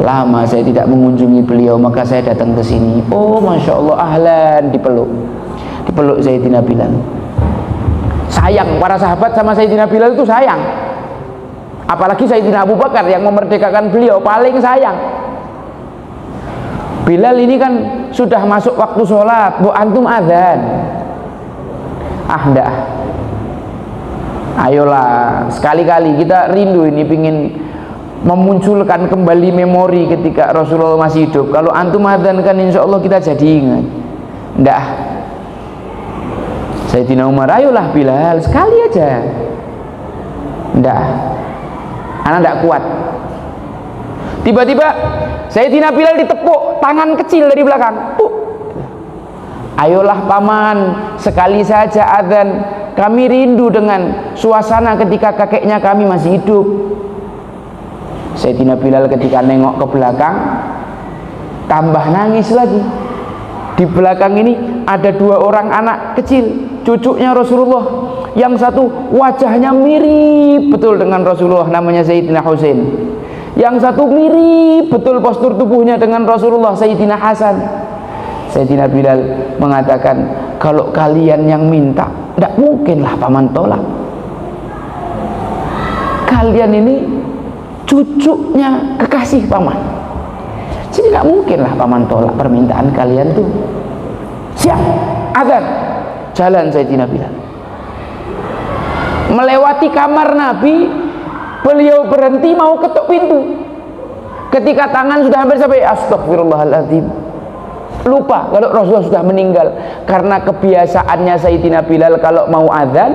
lama saya tidak mengunjungi beliau, maka saya datang ke sini. Oh, masya Allah, ahlan, dipeluk Sayyidina Bilal. Sayang, para sahabat sama Sayyidina Bilal itu sayang. Apalagi Sayyidina Abu Bakar yang memerdekakan beliau, paling sayang. Bilal ini kan sudah masuk waktu sholat, bu antum adzan. Ah, enggak. Ayolah, sekali-kali kita rindu ini, pingin memunculkan kembali memori ketika Rasulullah masih hidup. Kalau antum adzan kan insya Allah kita jadi ingat. Enggak. Sayyidina Umar, ayolah Bilal, sekali aja. Enggak. Anak enggak kuat. Tiba-tiba Sayyidina Bilal ditepuk tangan kecil dari belakang. Ayolah paman, sekali saja adzan. Kami rindu dengan suasana ketika kakeknya kami masih hidup. Sayyidina Bilal ketika nengok ke belakang tambah nangis lagi. Di belakang ini ada 2 orang anak kecil. cucunya Rasulullah, yang satu wajahnya mirip betul dengan Rasulullah, namanya Sayyidina Husain, yang satu mirip betul postur tubuhnya dengan Rasulullah, Sayyidina Hasan. Sayyidina Bilal mengatakan, kalau kalian yang minta, tidak mungkinlah paman tolak. Kalian ini cucunya kekasih paman, jadi tidak mungkinlah paman tolak permintaan kalian tuh. Siap, azan, jalan Sayyidina Bilal. Melewati kamar Nabi, beliau berhenti mau ketuk pintu. Ketika tangan sudah hampir sampai, astagfirullahaladzim, lupa kalau Rasulullah sudah meninggal. Karena kebiasaannya Sayyidina Bilal kalau mau azan,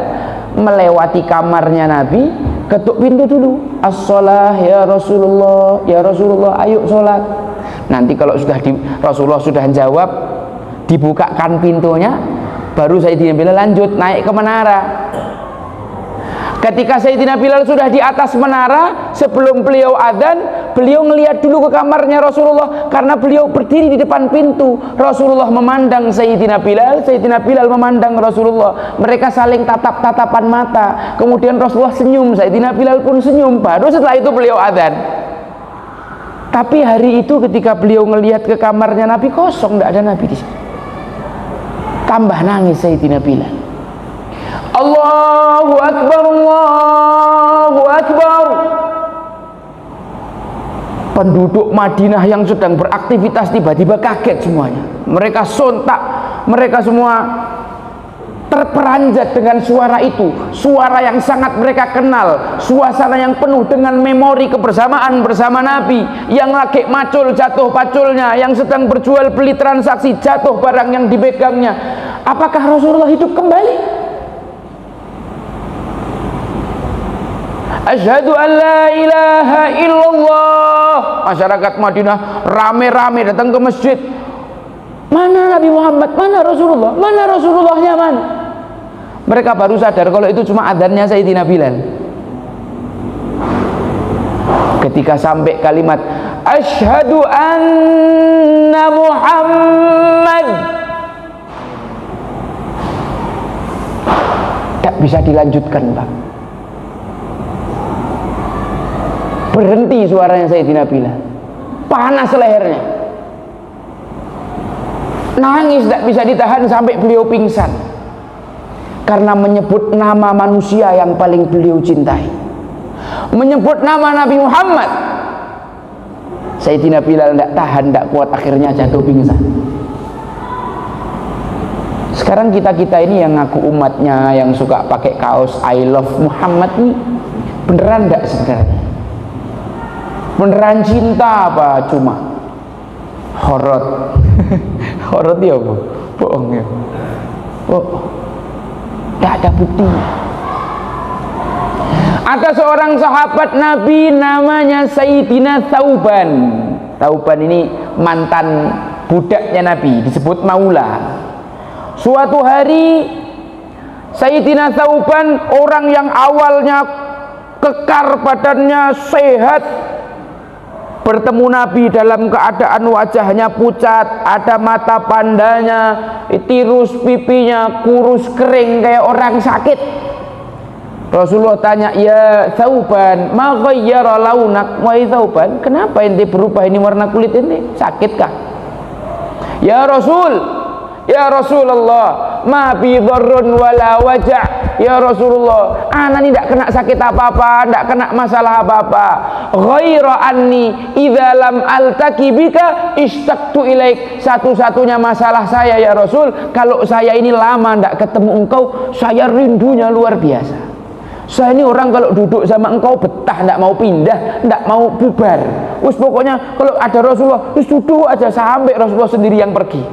melewati kamarnya Nabi, ketuk pintu dulu. As-shalah ya Rasulullah, ya Rasulullah, ayo sholat. Nanti kalau Rasulullah sudah jawab, dibukakan pintunya, baru Sayyidina Bilal lanjut naik ke menara. Ketika Sayyidina Bilal sudah di atas menara, sebelum beliau adzan, beliau ngelihat dulu ke kamarnya Rasulullah, karena beliau berdiri di depan pintu. Rasulullah memandang Sayyidina Bilal memandang Rasulullah. Mereka saling tatap-tatapan mata. Kemudian Rasulullah senyum, Sayyidina Bilal pun senyum. Baru setelah itu beliau adzan. Tapi hari itu ketika beliau ngelihat ke kamarnya Nabi, kosong, tidak ada Nabi di situ. Tambah nangis Sayyidina Bilal. Allahu Akbar, Allahu Akbar. Penduduk Madinah yang sedang beraktivitas tiba-tiba kaget semuanya. Mereka sontak, mereka semua terperanjat dengan suara itu, suara yang sangat mereka kenal, suasana yang penuh dengan memori kebersamaan bersama Nabi, yang lagi macul jatuh paculnya, yang sedang berjual beli transaksi jatuh barang yang dipegangnya. Apakah Rasulullah hidup kembali? Asyhadu an la ilaha illallah. Masyarakat Madinah rame-rame datang ke masjid. Mana Nabi Muhammad? Mana Rasulullah? Mana Rasulullahnya mana? Mereka baru sadar kalau itu cuma adzannya Sayyidina Bilal. Ketika sampai kalimat asyhadu anna Muhammad, tak bisa dilanjutkan, Pak. Berhenti suaranya Sayyidina Bilal. Panas lehernya. Nangis tidak bisa ditahan sampai beliau pingsan. Karena menyebut nama manusia yang paling beliau cintai. Menyebut nama Nabi Muhammad. Sayyidina Bilal tidak tahan, tidak kuat, akhirnya jatuh pingsan. Sekarang kita-kita ini yang ngaku umatnya, yang suka pakai kaos I love Muhammad ini, beneran tidak sebenarnya? Beneran cinta apa cuma horot? Horot ya apa? Bohong ya? Oh, tidak ada buktinya. Ada seorang sahabat Nabi namanya Sayyidina Thauban. Thauban ini mantan budaknya Nabi, disebut Maula. Suatu hari Sayyidina Thauban, orang yang awalnya kekar badannya, sehat, bertemu Nabi dalam keadaan wajahnya pucat, ada mata pandanya, tirus pipinya, kurus kering kayak orang sakit. Rasulullah tanya, ya Thauban, ma ghayyara launak? Wahai Thauban, kenapa ente berubah ini warna kulit ini? Sakitkah? Ya Rasulullah, ma bi dharrun wala wajah. Ya Rasulullah, ana ini tidak kena sakit apa-apa, tidak kena masalah apa-apa. Ghaira anni idza lam altaki bika ishtaqtu ilaik. Satu-satunya masalah saya ya Rasul, kalau saya ini lama tidak ketemu engkau, saya rindunya luar biasa. Saya ini orang kalau duduk sama engkau betah, tidak mau pindah, tidak mau bubar. Wis pokoknya kalau ada Rasulullah, wis duduk aja sampai Rasulullah sendiri yang pergi.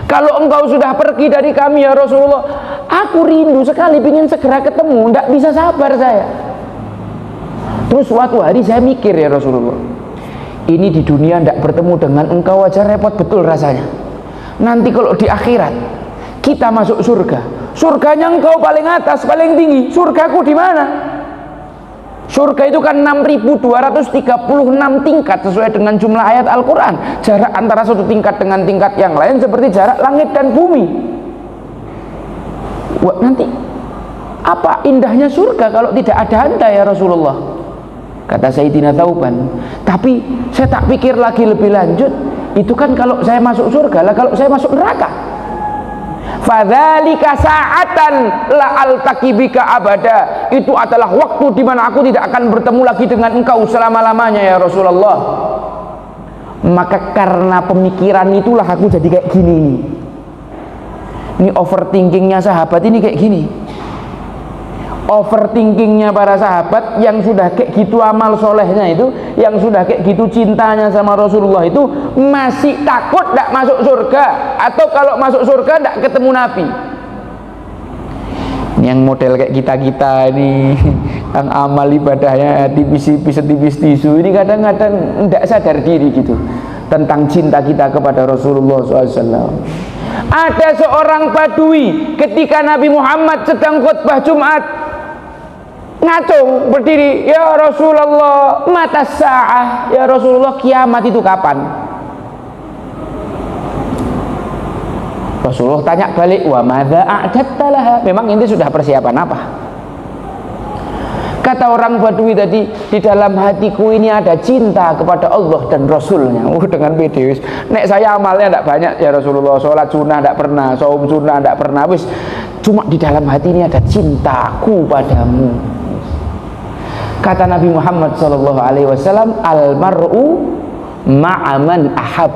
Kalau engkau sudah pergi dari kami ya Rasulullah, aku rindu sekali, ingin segera ketemu, tidak bisa sabar saya. Terus suatu hari saya mikir ya Rasulullah, ini di dunia tidak bertemu dengan engkau aja repot betul rasanya. Nanti kalau di akhirat kita masuk surga, surganya engkau paling atas, paling tinggi, surgaku di mana? Surga itu kan 6.236 tingkat sesuai dengan jumlah ayat Al-Quran. Jarak antara satu tingkat dengan tingkat yang lain seperti jarak langit dan bumi. Wah, nanti apa indahnya surga kalau tidak ada Anda ya Rasulullah? Kata Sayyidina Thauban, tapi saya tak pikir lagi lebih lanjut, itu kan kalau saya masuk surga lah, kalau saya masuk neraka. Fadzalika sa'atan la altaqi bika abada, itu adalah waktu di mana aku tidak akan bertemu lagi dengan engkau selama-lamanya ya Rasulullah. Maka karena pemikiran itulah aku jadi kayak gini ini. Ini overthinkingnya sahabat ini kayak gini. Overthinkingnya para sahabat yang sudah kayak gitu amal solehnya itu, yang sudah kayak gitu cintanya sama Rasulullah itu, masih takut tidak masuk surga, atau kalau masuk surga tidak ketemu Nabi. Ini yang model kayak kita ini, yang amal ibadahnya tipis tisu, ini kadang-kadang tidak sadar diri gitu tentang cinta kita kepada Rasulullah SAW. Ada seorang Badui ketika Nabi Muhammad sedang khutbah Jumat, ngacung berdiri, ya Rasulullah mata sa'ah, ya Rasulullah kiamat itu kapan? Rasulullah tanya balik, wa madza a'datta laha, memang ini sudah persiapan apa? Kata orang Badui tadi, di dalam hatiku ini ada cinta kepada Allah dan Rasulnya. Dengan pede, nek saya amalnya tidak banyak ya Rasulullah, sholat sunnah tidak pernah, saum sunnah tidak pernah, wis cuma di dalam hati ini ada cintaku padamu. Kata Nabi Muhammad SAW, almar'u ma'aman ahab,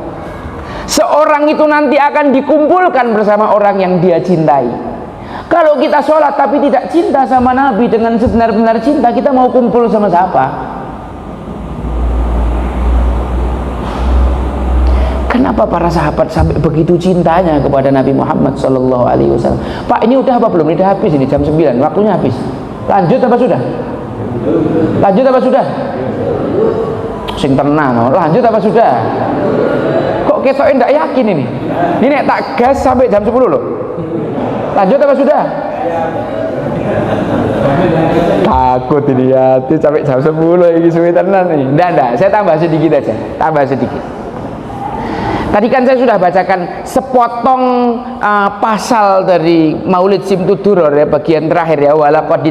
seorang itu nanti akan dikumpulkan bersama orang yang dia cintai. Kalau kita sholat tapi tidak cinta sama Nabi dengan sebenar-benar cinta, kita mau kumpul sama siapa? Kenapa para sahabat sampai begitu cintanya kepada Nabi Muhammad SAW? Pak, ini udah apa belum? Udah habis ini, jam 9, waktunya habis. Lanjut apa sudah? Lanjut apa sudah? Sing tenang, lanjut apa sudah? Kok ketoknya tidak yakin ini? Ini tak gas sampai jam 10 loh. Lanjut apa sudah? Takut ini ya, sampai jam 10 ini suwe tenan nih. Nggak, saya tambah sedikit aja, tambah sedikit. Tadi kan saya sudah bacakan sepotong pasal dari Maulid Simtud Duror ya, bagian terakhir ya, walaqad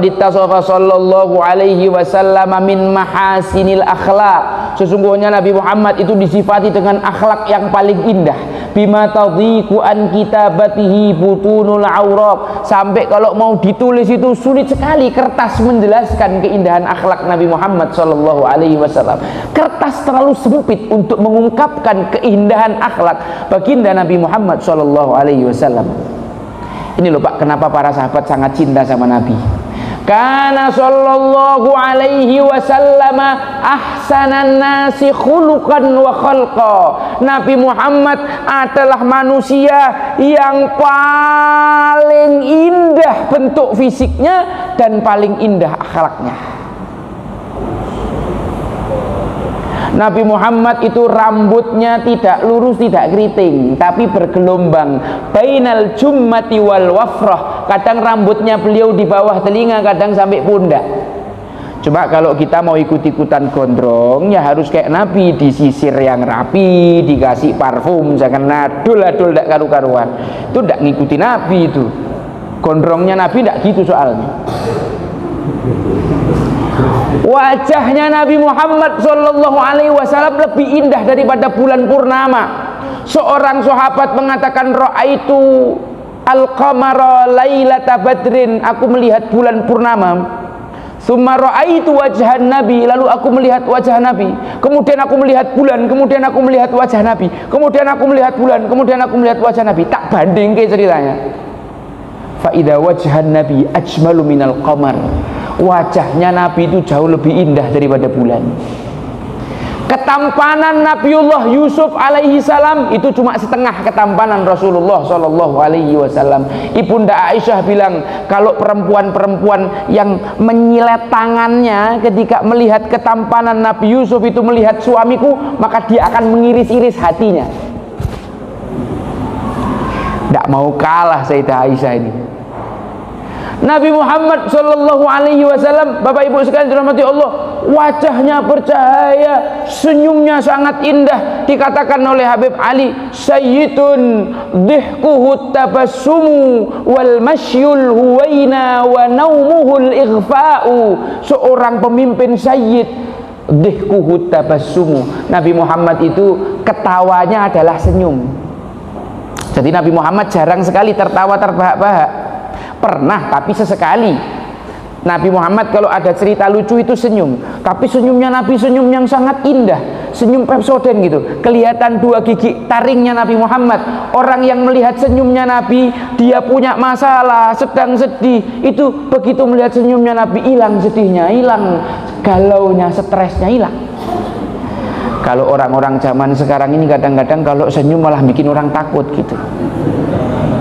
ittasafa sallallahu alaihi wasallam min mahasinil akhlaq. Sesungguhnya Nabi Muhammad itu disifati dengan akhlak yang paling indah. Bima tadhiqu an kitabatihi butunul auraq, sampai kalau mau ditulis itu sulit sekali kertas menjelaskan keindahan akhlak Nabi Muhammad sallallahu alaihi wasallam. Kertas terlalu sempit untuk mengungkapkan keindahan akhlak baginda Nabi Muhammad sallallahu alaihi wasallam. Ini loh Pak, kenapa para sahabat sangat cinta sama Nabi. Kana sallallahu alaihi wasallam ahsanan nasi khuluqan wa khalqa. Nabi Muhammad adalah manusia yang paling indah bentuk fisiknya dan paling indah akhlaknya. Nabi Muhammad itu rambutnya tidak lurus, tidak keriting, tapi bergelombang, bainal jummati wal wafrah. Kadang rambutnya beliau di bawah telinga, kadang sampai pundak. Cuma kalau kita mau ikut-ikutan gondrong, ya harus kayak Nabi, disisir yang rapi, dikasih parfum, jangan adul-adul tidak karu-karuan. Itu tidak ngikuti Nabi itu. Gondrongnya Nabi tidak gitu soalnya. Wajahnya Nabi Muhammad sallallahu alaihi wasallam lebih indah daripada bulan purnama. Seorang sahabat mengatakan, ra'aitu al-qamara lailata badrin, aku melihat bulan purnama. Tsumma ra'aitu wajhan Nabi, lalu aku melihat wajah Nabi. Kemudian aku melihat bulan, kemudian aku melihat wajah Nabi. Kemudian aku melihat bulan, kemudian aku melihat wajah Nabi. Tak bandingke ceritanya. Fa idza wajhan Nabi ajmalu minal qamar. Wajahnya Nabi itu jauh lebih indah daripada bulan. Ketampanan Nabiullah Yusuf alaihi salam itu cuma setengah ketampanan Rasulullah sallallahu alaihi wasallam. Ibunda Aisyah bilang, kalau perempuan-perempuan yang menyilet tangannya ketika melihat ketampanan Nabi Yusuf itu melihat suamiku, maka dia akan mengiris-iris hatinya. Tidak mau kalah Sayyidah Aisyah ini. Nabi Muhammad sallallahu alaihi wasallam, Bapak Ibu sekalian dirahmati Allah, wajahnya bercahaya, senyumnya sangat indah. Dikatakan oleh Habib Ali, sayyidun dhihkuhu tabassumu wal masyul huwaina wa naumuhul ighfa'u. Seorang pemimpin sayyid, dhihkuhu tabassumu. Nabi Muhammad itu ketawanya adalah senyum. Jadi Nabi Muhammad jarang sekali tertawa terbahak-bahak. Pernah, tapi sesekali. Nabi Muhammad kalau ada cerita lucu itu senyum, tapi senyumnya Nabi senyum yang sangat indah, senyum Pepsodent gitu. Kelihatan dua gigi taringnya Nabi Muhammad. Orang yang melihat senyumnya Nabi, dia punya masalah, sedang sedih, itu begitu melihat senyumnya Nabi, hilang sedihnya, hilang galaunya, stresnya hilang. Kalau orang-orang zaman sekarang ini kadang-kadang kalau senyum malah bikin orang takut gitu.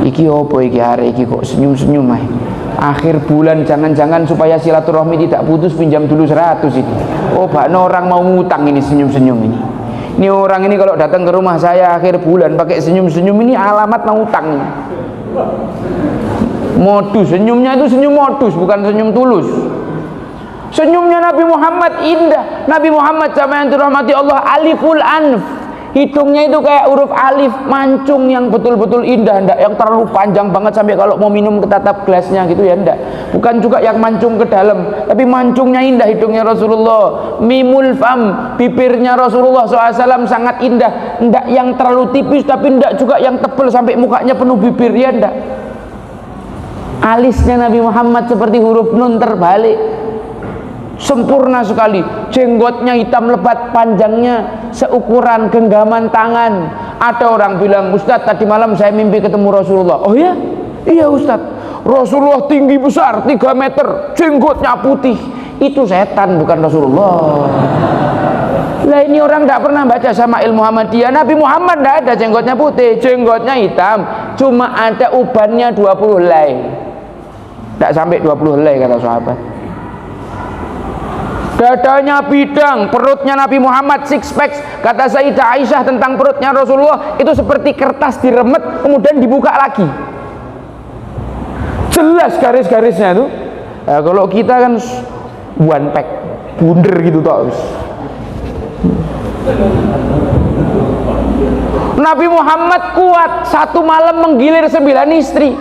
Iki opo iki hari iki kok senyum-senyum ae. Akhir bulan jangan-jangan supaya silaturahmi tidak putus pinjam dulu 100 ini. Oh, bakno orang mau ngutang ini senyum-senyum ini. Ini orang ini kalau datang ke rumah saya akhir bulan pakai senyum-senyum ini alamat mau utang ini. Modus, senyumnya itu senyum modus, bukan senyum tulus. Senyumnya Nabi Muhammad indah. Nabi Muhammad sama yang dirahmati Allah, aliful anf. Hidungnya itu kayak huruf alif, mancung yang betul-betul indah, ndak yang terlalu panjang banget sampai kalau mau minum ketatap gelasnya gitu ya, ndak. Bukan juga yang mancung ke dalam, tapi mancungnya indah hidungnya Rasulullah. Mimul fam, bibirnya Rasulullah SAW sangat indah, ndak yang terlalu tipis tapi ndak juga yang tebal sampai mukanya penuh bibir ya, ndak. Alisnya Nabi Muhammad seperti huruf nun terbalik, sempurna sekali. Jenggotnya hitam lebat, panjangnya seukuran genggaman tangan. Ada orang bilang, Ustadz tadi malam saya mimpi ketemu Rasulullah. Oh ya? Iya Ustadz, Rasulullah tinggi besar 3 meter, jenggotnya putih. Itu setan bukan Rasulullah. Lah ini orang tidak pernah baca Syama'il Muhammadiyah. Nabi Muhammad tidak ada jenggotnya putih, jenggotnya hitam, cuma ada ubannya 20 helai. Tidak sampai 20 helai kata sahabat. Dadanya bidang, perutnya Nabi Muhammad six pack. Kata Sayyidah Aisyah tentang perutnya Rasulullah, itu seperti kertas diremet kemudian dibuka lagi, jelas garis-garisnya itu. Nah, kalau kita kan one pack, bunder gitu toh. Nabi Muhammad kuat, satu malam menggilir 9 istri.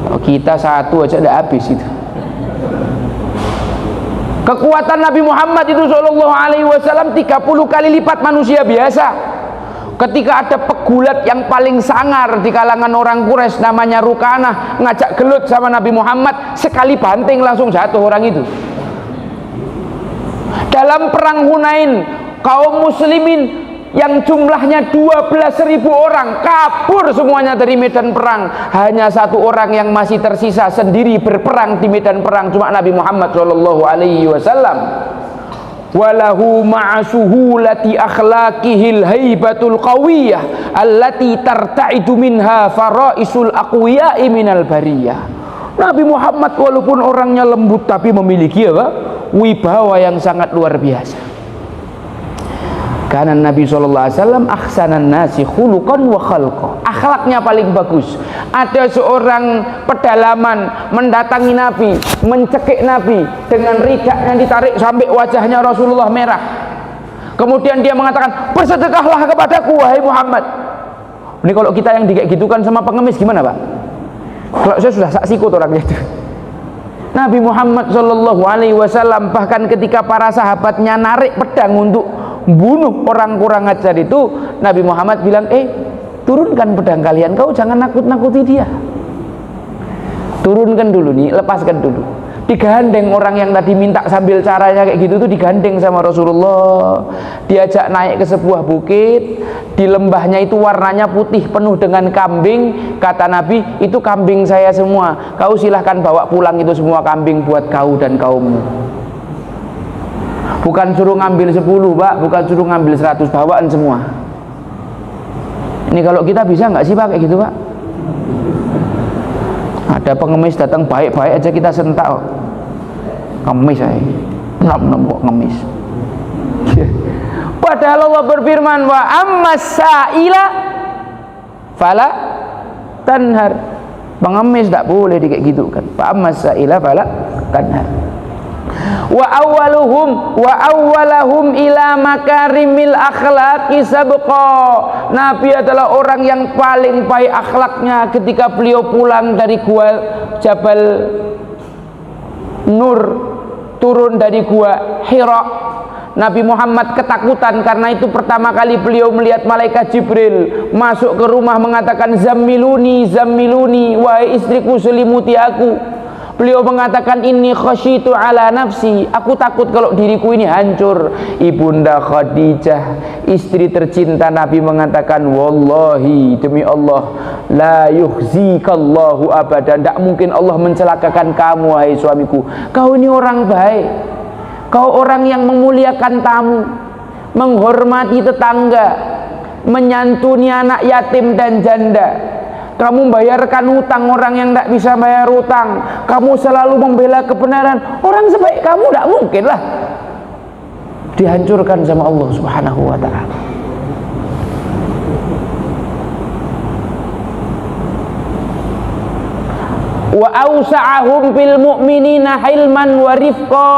Kalau kita satu aja udah habis itu. Kekuatan Nabi Muhammad itu sallallahu alaihi wasallam 30 kali lipat manusia biasa. Ketika ada pegulat yang paling sangar di kalangan orang Quraisy namanya Rukanah ngajak gelut sama Nabi Muhammad, sekali banting langsung jatuh orang itu. Dalam perang Hunain, kaum muslimin yang jumlahnya 12.000 orang kabur semuanya dari medan perang. Hanya satu orang yang masih tersisa sendiri berperang di medan perang, cuma Nabi Muhammad sallallahu alaihi wasallam. Walahu ma'asuhulati akhlaqihil haibatul qawiyah allati tarta'idu minha faraisul aqwiya'i minal bariyah. Nabi Muhammad walaupun orangnya lembut tapi memiliki apa? Wibawa yang sangat luar biasa. Karena Nabi SAW ahsanan nasi khuluqan wa khalqa, akhlaknya paling bagus. Ada seorang pedalaman mendatangi Nabi, mencekik Nabi dengan ridaknya ditarik sampai wajahnya Rasulullah merah. Kemudian dia mengatakan, bersedekahlah kepadaku wahai Muhammad. Ini kalau kita yang kayak gitukan sama pengemis gimana Pak? Kalau saya sudah saksikut orangnya itu. Nabi Muhammad SAW bahkan ketika para sahabatnya narik pedang untuk bunuh orang kurang ajar itu, Nabi Muhammad bilang, turunkan pedang kalian, kau jangan nakut-nakuti dia, turunkan dulu nih, lepaskan dulu. Digandeng orang yang tadi minta sambil caranya kayak gitu tuh, digandeng sama Rasulullah, diajak naik ke sebuah bukit. Di lembahnya itu warnanya putih penuh dengan kambing. Kata Nabi, itu kambing saya semua, kau silahkan bawa pulang itu semua kambing buat kau dan kaummu. Bukan suruh ngambil 10 Pak, bukan suruh ngambil 100, bawaan semua. Ini kalau kita bisa nggak sih Pak kayak gitu Pak? Ada pengemis datang baik-baik aja kita sentak. Ngemis saya, enam kok ngemis. Padahal Allah berfirman, wa ammas sa'ila fala tanhar. Pengemis tak boleh kayak gitu kan. Wa ammas sa'ila fala tanhar. wa awwalahum ila makarimil akhlaqi sabqa. Nabi adalah orang yang paling baik akhlaknya ketika beliau pulang dari gua Jabal Nur, turun dari gua Hira. Nabi Muhammad ketakutan karena itu pertama kali beliau melihat malaikat Jibril masuk ke rumah mengatakan zammiluni, zammiluni, wahai istriku selimuti aku. Beliau mengatakan inni khasyitu ala nafsi, aku takut kalau diriku ini hancur. Ibunda Khadijah, istri tercinta Nabi mengatakan, wallahi, demi Allah, la yukhzikallahu abadan, tidak mungkin Allah mencelakakan kamu wahai suamiku. Kau ini orang baik, kau orang yang memuliakan tamu, menghormati tetangga, menyantuni anak yatim dan janda. Kamu membayarkan utang orang yang tidak bisa bayar utang. Kamu selalu membela kebenaran. Orang sebaik kamu tidak mungkinlah dihancurkan sama Allah Subhanahu wa ta'ala. Wa awsa'ahum bil mu'minina hilman wa rifqa.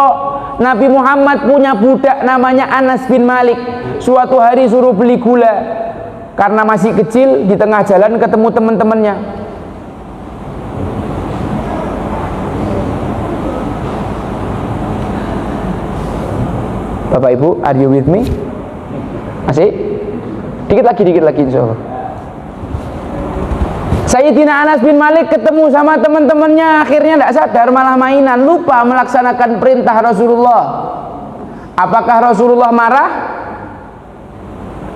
Nabi Muhammad punya budak namanya Anas bin Malik. Suatu hari suruh beli gula karena masih kecil, di tengah jalan ketemu teman-temannya. Bapak Ibu, are you with me? Masih? Dikit lagi insyaallah. Sayyidina Anas bin Malik ketemu sama teman-temannya, akhirnya tidak sadar malah mainan, lupa melaksanakan perintah Rasulullah. Apakah Rasulullah marah?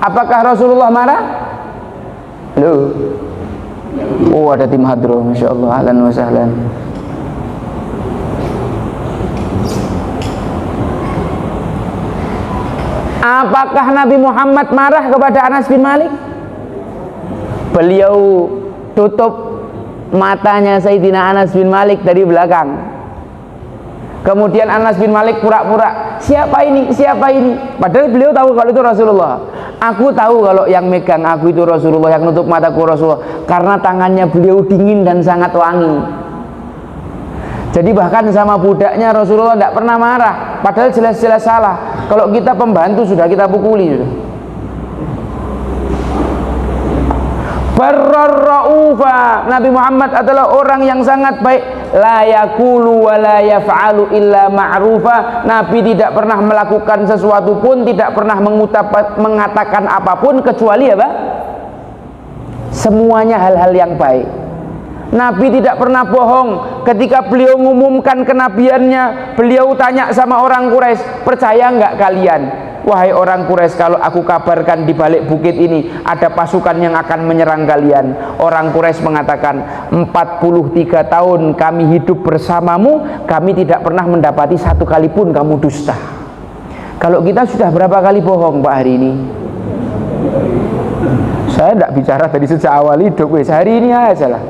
Apakah Rasulullah marah? Loh. Oh, ada tim hadro, Masya Allah, ahlan wa sahlan. Apakah Nabi Muhammad marah kepada Anas bin Malik? Beliau tutup matanya Sayyidina Anas bin Malik dari belakang. Kemudian Anas bin Malik pura-pura, siapa ini? Siapa ini? Padahal beliau tahu kalau itu Rasulullah. Aku tahu kalau yang megang aku itu Rasulullah, yang nutup mataku Rasulullah, karena tangannya beliau dingin dan sangat wangi. Jadi bahkan sama budaknya Rasulullah tidak pernah marah, padahal jelas-jelas salah. Kalau kita pembantu sudah kita pukuli sudah. Barra'ufa, Nabi Muhammad adalah orang yang sangat baik. La yakulu wa la yaf'alu illa ma'rufa. Nabi tidak pernah melakukan sesuatu pun, tidak pernah mengatakan apapun kecuali apa? Semuanya hal-hal yang baik. Nabi tidak pernah bohong. Ketika beliau mengumumkan kenabiannya, beliau tanya sama orang Quraisy, percaya enggak kalian? Wahai orang Quraisy, kalau aku kabarkan di balik bukit ini ada pasukan yang akan menyerang kalian. Orang Quraisy mengatakan, 43 tahun kami hidup bersamamu, kami tidak pernah mendapati satu kali pun kamu dusta. Kalau kita sudah berapa kali bohong Pak hari ini? Saya tidak bicara dari sejak awal hidup, hari ini aja lah.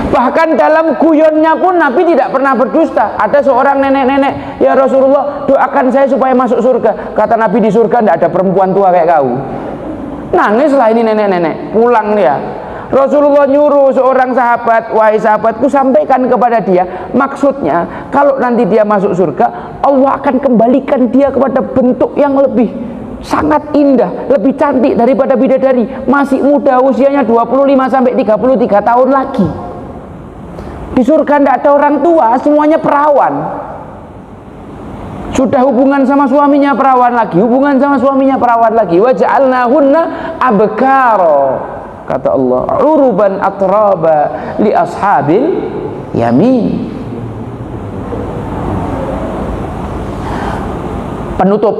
Bahkan dalam guyonnya pun Nabi tidak pernah berdusta. Ada seorang nenek-nenek, ya Rasulullah doakan saya supaya masuk surga. Kata Nabi, di surga tidak ada perempuan tua kayak kau. Nangislah ini nenek-nenek, pulang dia. Rasulullah nyuruh seorang sahabat, wahai sahabatku sampaikan kepada dia, maksudnya kalau nanti dia masuk surga, Allah akan kembalikan dia kepada bentuk yang lebih sangat indah, lebih cantik daripada bidadari. Masih muda, usianya 25 sampai 33 tahun lagi. Di surga tidak ada orang tua, semuanya perawan. Sudah hubungan sama suaminya perawan lagi, hubungan sama suaminya perawan lagi. Wa ja'alnahunna abkara, kata Allah, uruban atraba li ashabil yamin. Penutup,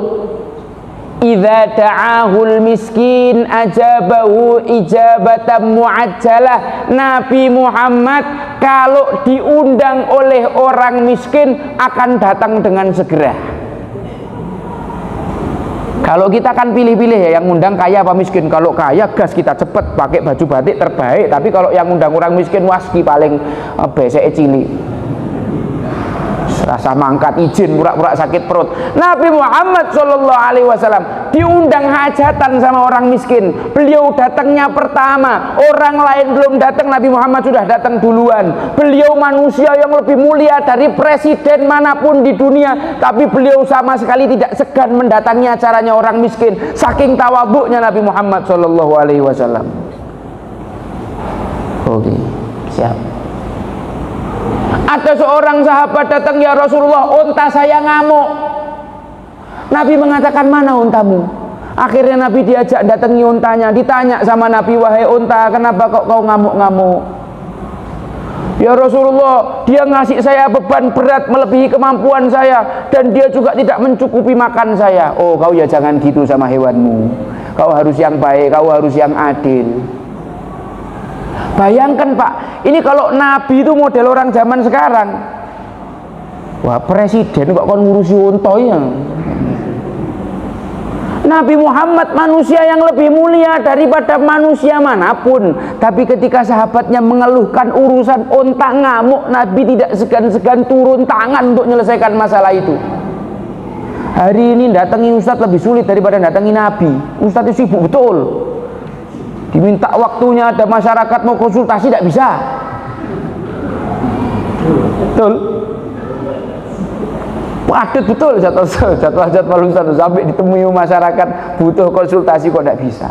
idza da'ahul miskin ajabahu ijabatan muajjalah. Nabi Muhammad kalau diundang oleh orang miskin akan datang dengan segera. Kalau kita kan pilih-pilih ya, yang undang kaya apa miskin. Kalau kaya gas kita cepet pakai baju batik terbaik, tapi kalau yang undang orang miskin waski paling besek cili. rasa mangkat izin pura-pura sakit perut. Nabi Muhammad sallallahu alaihi wasallam diundang hajatan sama orang miskin. Beliau datangnya pertama, orang lain belum datang, Nabi Muhammad sudah datang duluan. Beliau manusia yang lebih mulia dari presiden manapun di dunia, tapi beliau sama sekali tidak segan mendatangi acaranya orang miskin. Saking tawadhu'nya Nabi Muhammad sallallahu alaihi wasallam. Oke, siap. Ada seorang sahabat datang, ya Rasulullah, unta saya ngamuk. Nabi mengatakan, mana untamu? Akhirnya Nabi diajak datangi untanya. Ditanya sama Nabi, wahai unta, kenapa kok kau ngamuk-ngamuk? Ya Rasulullah, dia ngasih saya beban berat melebihi kemampuan saya, dan dia juga tidak mencukupi makan saya. Oh, kau ya jangan gitu sama hewanmu. Kau harus yang baik, kau harus yang adil. Bayangkan Pak, ini kalau Nabi itu model orang zaman sekarang. Wah, presiden kok kon ngurusi unta ya. Nabi Muhammad manusia yang lebih mulia daripada manusia manapun, tapi ketika sahabatnya mengeluhkan urusan unta ngamuk, Nabi tidak segan-segan turun tangan untuk menyelesaikan masalah itu. Hari ini datangi Ustadz lebih sulit daripada datangi Nabi. Ustadz itu sibuk betul, diminta waktunya, ada masyarakat mau konsultasi tidak bisa. Betul, padat betul jadwal Ustaz, sampai ditemui masyarakat butuh konsultasi kok tidak bisa.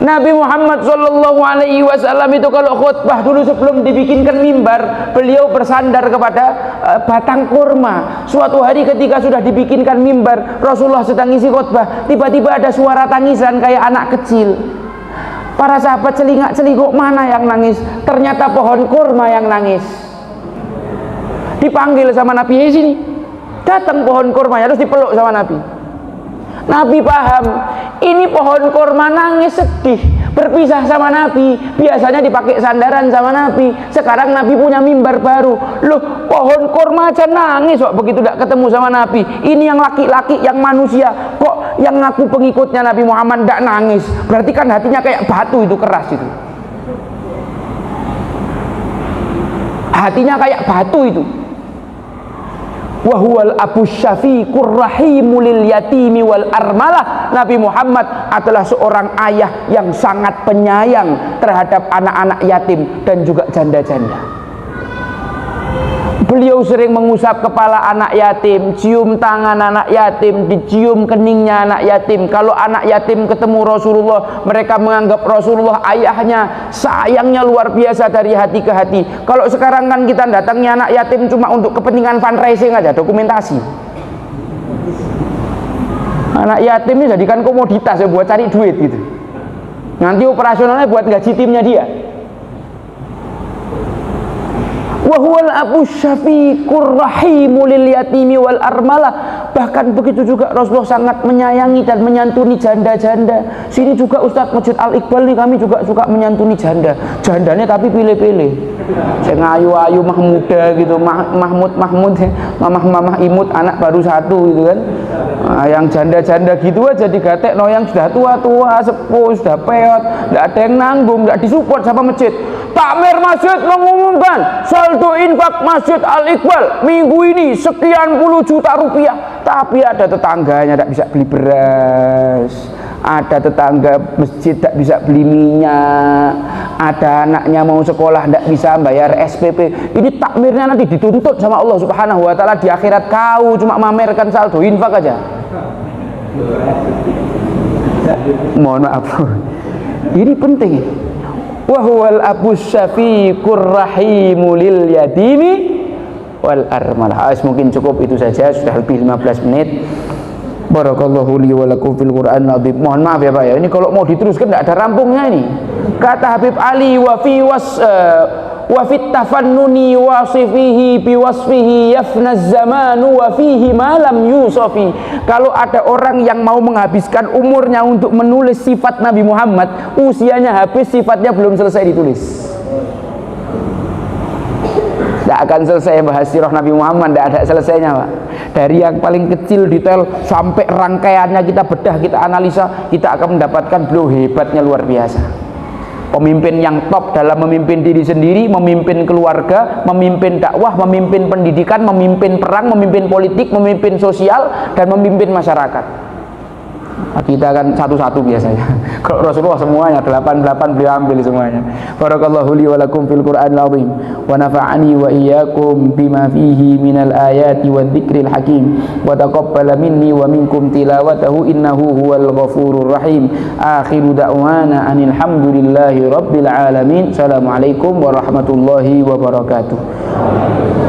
Nabi Muhammad sallallahu alaihi wasallam itu kalau khutbah dulu sebelum dibikinkan mimbar, beliau bersandar kepada batang kurma. Suatu hari ketika sudah dibikinkan mimbar, Rasulullah sedang isi khutbah, tiba-tiba ada suara tangisan kayak anak kecil. Para sahabat celingak-celinguk, mana yang nangis? Ternyata pohon kurma yang nangis. Dipanggil sama Nabi, "Hei sini." Datang pohon kurmanya, terus dipeluk sama Nabi. Nabi paham, ini pohon kurma nangis sedih, berpisah sama Nabi. Biasanya dipakai sandaran sama Nabi, sekarang Nabi punya mimbar baru. Loh, pohon kurma aja nangis kok begitu tidak ketemu sama Nabi. Ini yang laki-laki, yang manusia, kok yang ngaku pengikutnya Nabi Muhammad tidak nangis? Berarti kan hatinya kayak batu, itu keras itu. Hatinya kayak batu itu. Wa huwal abus syafiqur rahimu lil yatimi wal armalah. Nabi Muhammad adalah seorang ayah yang sangat penyayang terhadap anak-anak yatim dan juga janda-janda. Beliau sering mengusap kepala anak yatim, cium tangan anak yatim, dicium keningnya anak yatim. Kalau anak yatim ketemu Rasulullah, mereka menganggap Rasulullah ayahnya. Sayangnya luar biasa dari hati ke hati. Kalau sekarang kan kita datangnya anak yatim cuma untuk kepentingan fundraising aja, dokumentasi. Anak yatim ini jadikan komoditas ya, buat cari duit gitu. Nanti operasionalnya buat gaji timnya dia. Wa huwal abus syafiqur rahimu lil yatimi wal armalah. Bahkan begitu juga Rasulullah sangat menyayangi dan menyantuni janda-janda. Sini juga Ustadz Masjid Al-Iqbal nih, kami juga suka menyantuni janda. Jandanya tapi pilih-pilih. Saya ngayu-ayu muda gitu, Mahmud, mamah imut, anak baru satu gitu kan. Nah, yang janda-janda gitu aja digatek, no yang sudah tua-tua, sepuh, sudah peot, tidak ada yang nanggung, tidak disupport sama masjid. Takmir masjid mengumumkan saldo infak Masjid Al-Iqbal minggu ini sekian puluh juta rupiah, tapi ada tetangganya tidak bisa beli beras, ada tetangga masjid tidak bisa beli minyak, ada anaknya mau sekolah tidak bisa bayar SPP. Ini takmirnya nanti dituntut sama Allah Subhanahu wa Ta'ala di akhirat. Kau cuma mamerkan saldo infak aja. Mohon maaf, ini penting. Wa huwal abus syafiqur rahimu lil yatimi wal armalah. Mungkin cukup itu saja, sudah lebih 15 menit. Barakallahu li wa lakum fil Qur'an azim. Mohon maaf ya Pak ya, ini kalau mau diteruskan tidak ada rampungnya ini. Kata Habib Ali, wa fit tafannuni wasifihi bi wasfihi yafna zamanu wa fihi ma lam yusafi. Kalau ada orang yang mau menghabiskan umurnya untuk menulis sifat Nabi Muhammad, usianya habis, sifatnya belum selesai ditulis. Tidak akan selesai bahas sirah Nabi Muhammad, tidak ada selesainya Pak. Dari yang paling kecil detail sampai rangkaiannya kita bedah, kita analisa, kita akan mendapatkan beliau hebatnya luar biasa. Pemimpin yang top dalam memimpin diri sendiri, memimpin keluarga, memimpin dakwah, memimpin pendidikan, memimpin perang, memimpin politik, memimpin sosial, dan memimpin masyarakat. Kita kan satu-satu biasanya. Kalau Rasulullah semuanya 8 beliau ambil semuanya. Barakallahu li wa lakum fil Qur'anil azim wa nafa'ani wa iyyakum bima fihi minal ayati wadh-dhikril hakim wa taqabbala minni wa minkum tilawatahu innahu huwal ghafurur rahim. Akhiru da'wana anil hamdulillahi rabbil alamin. Assalamualaikum warahmatullahi wabarakatuh.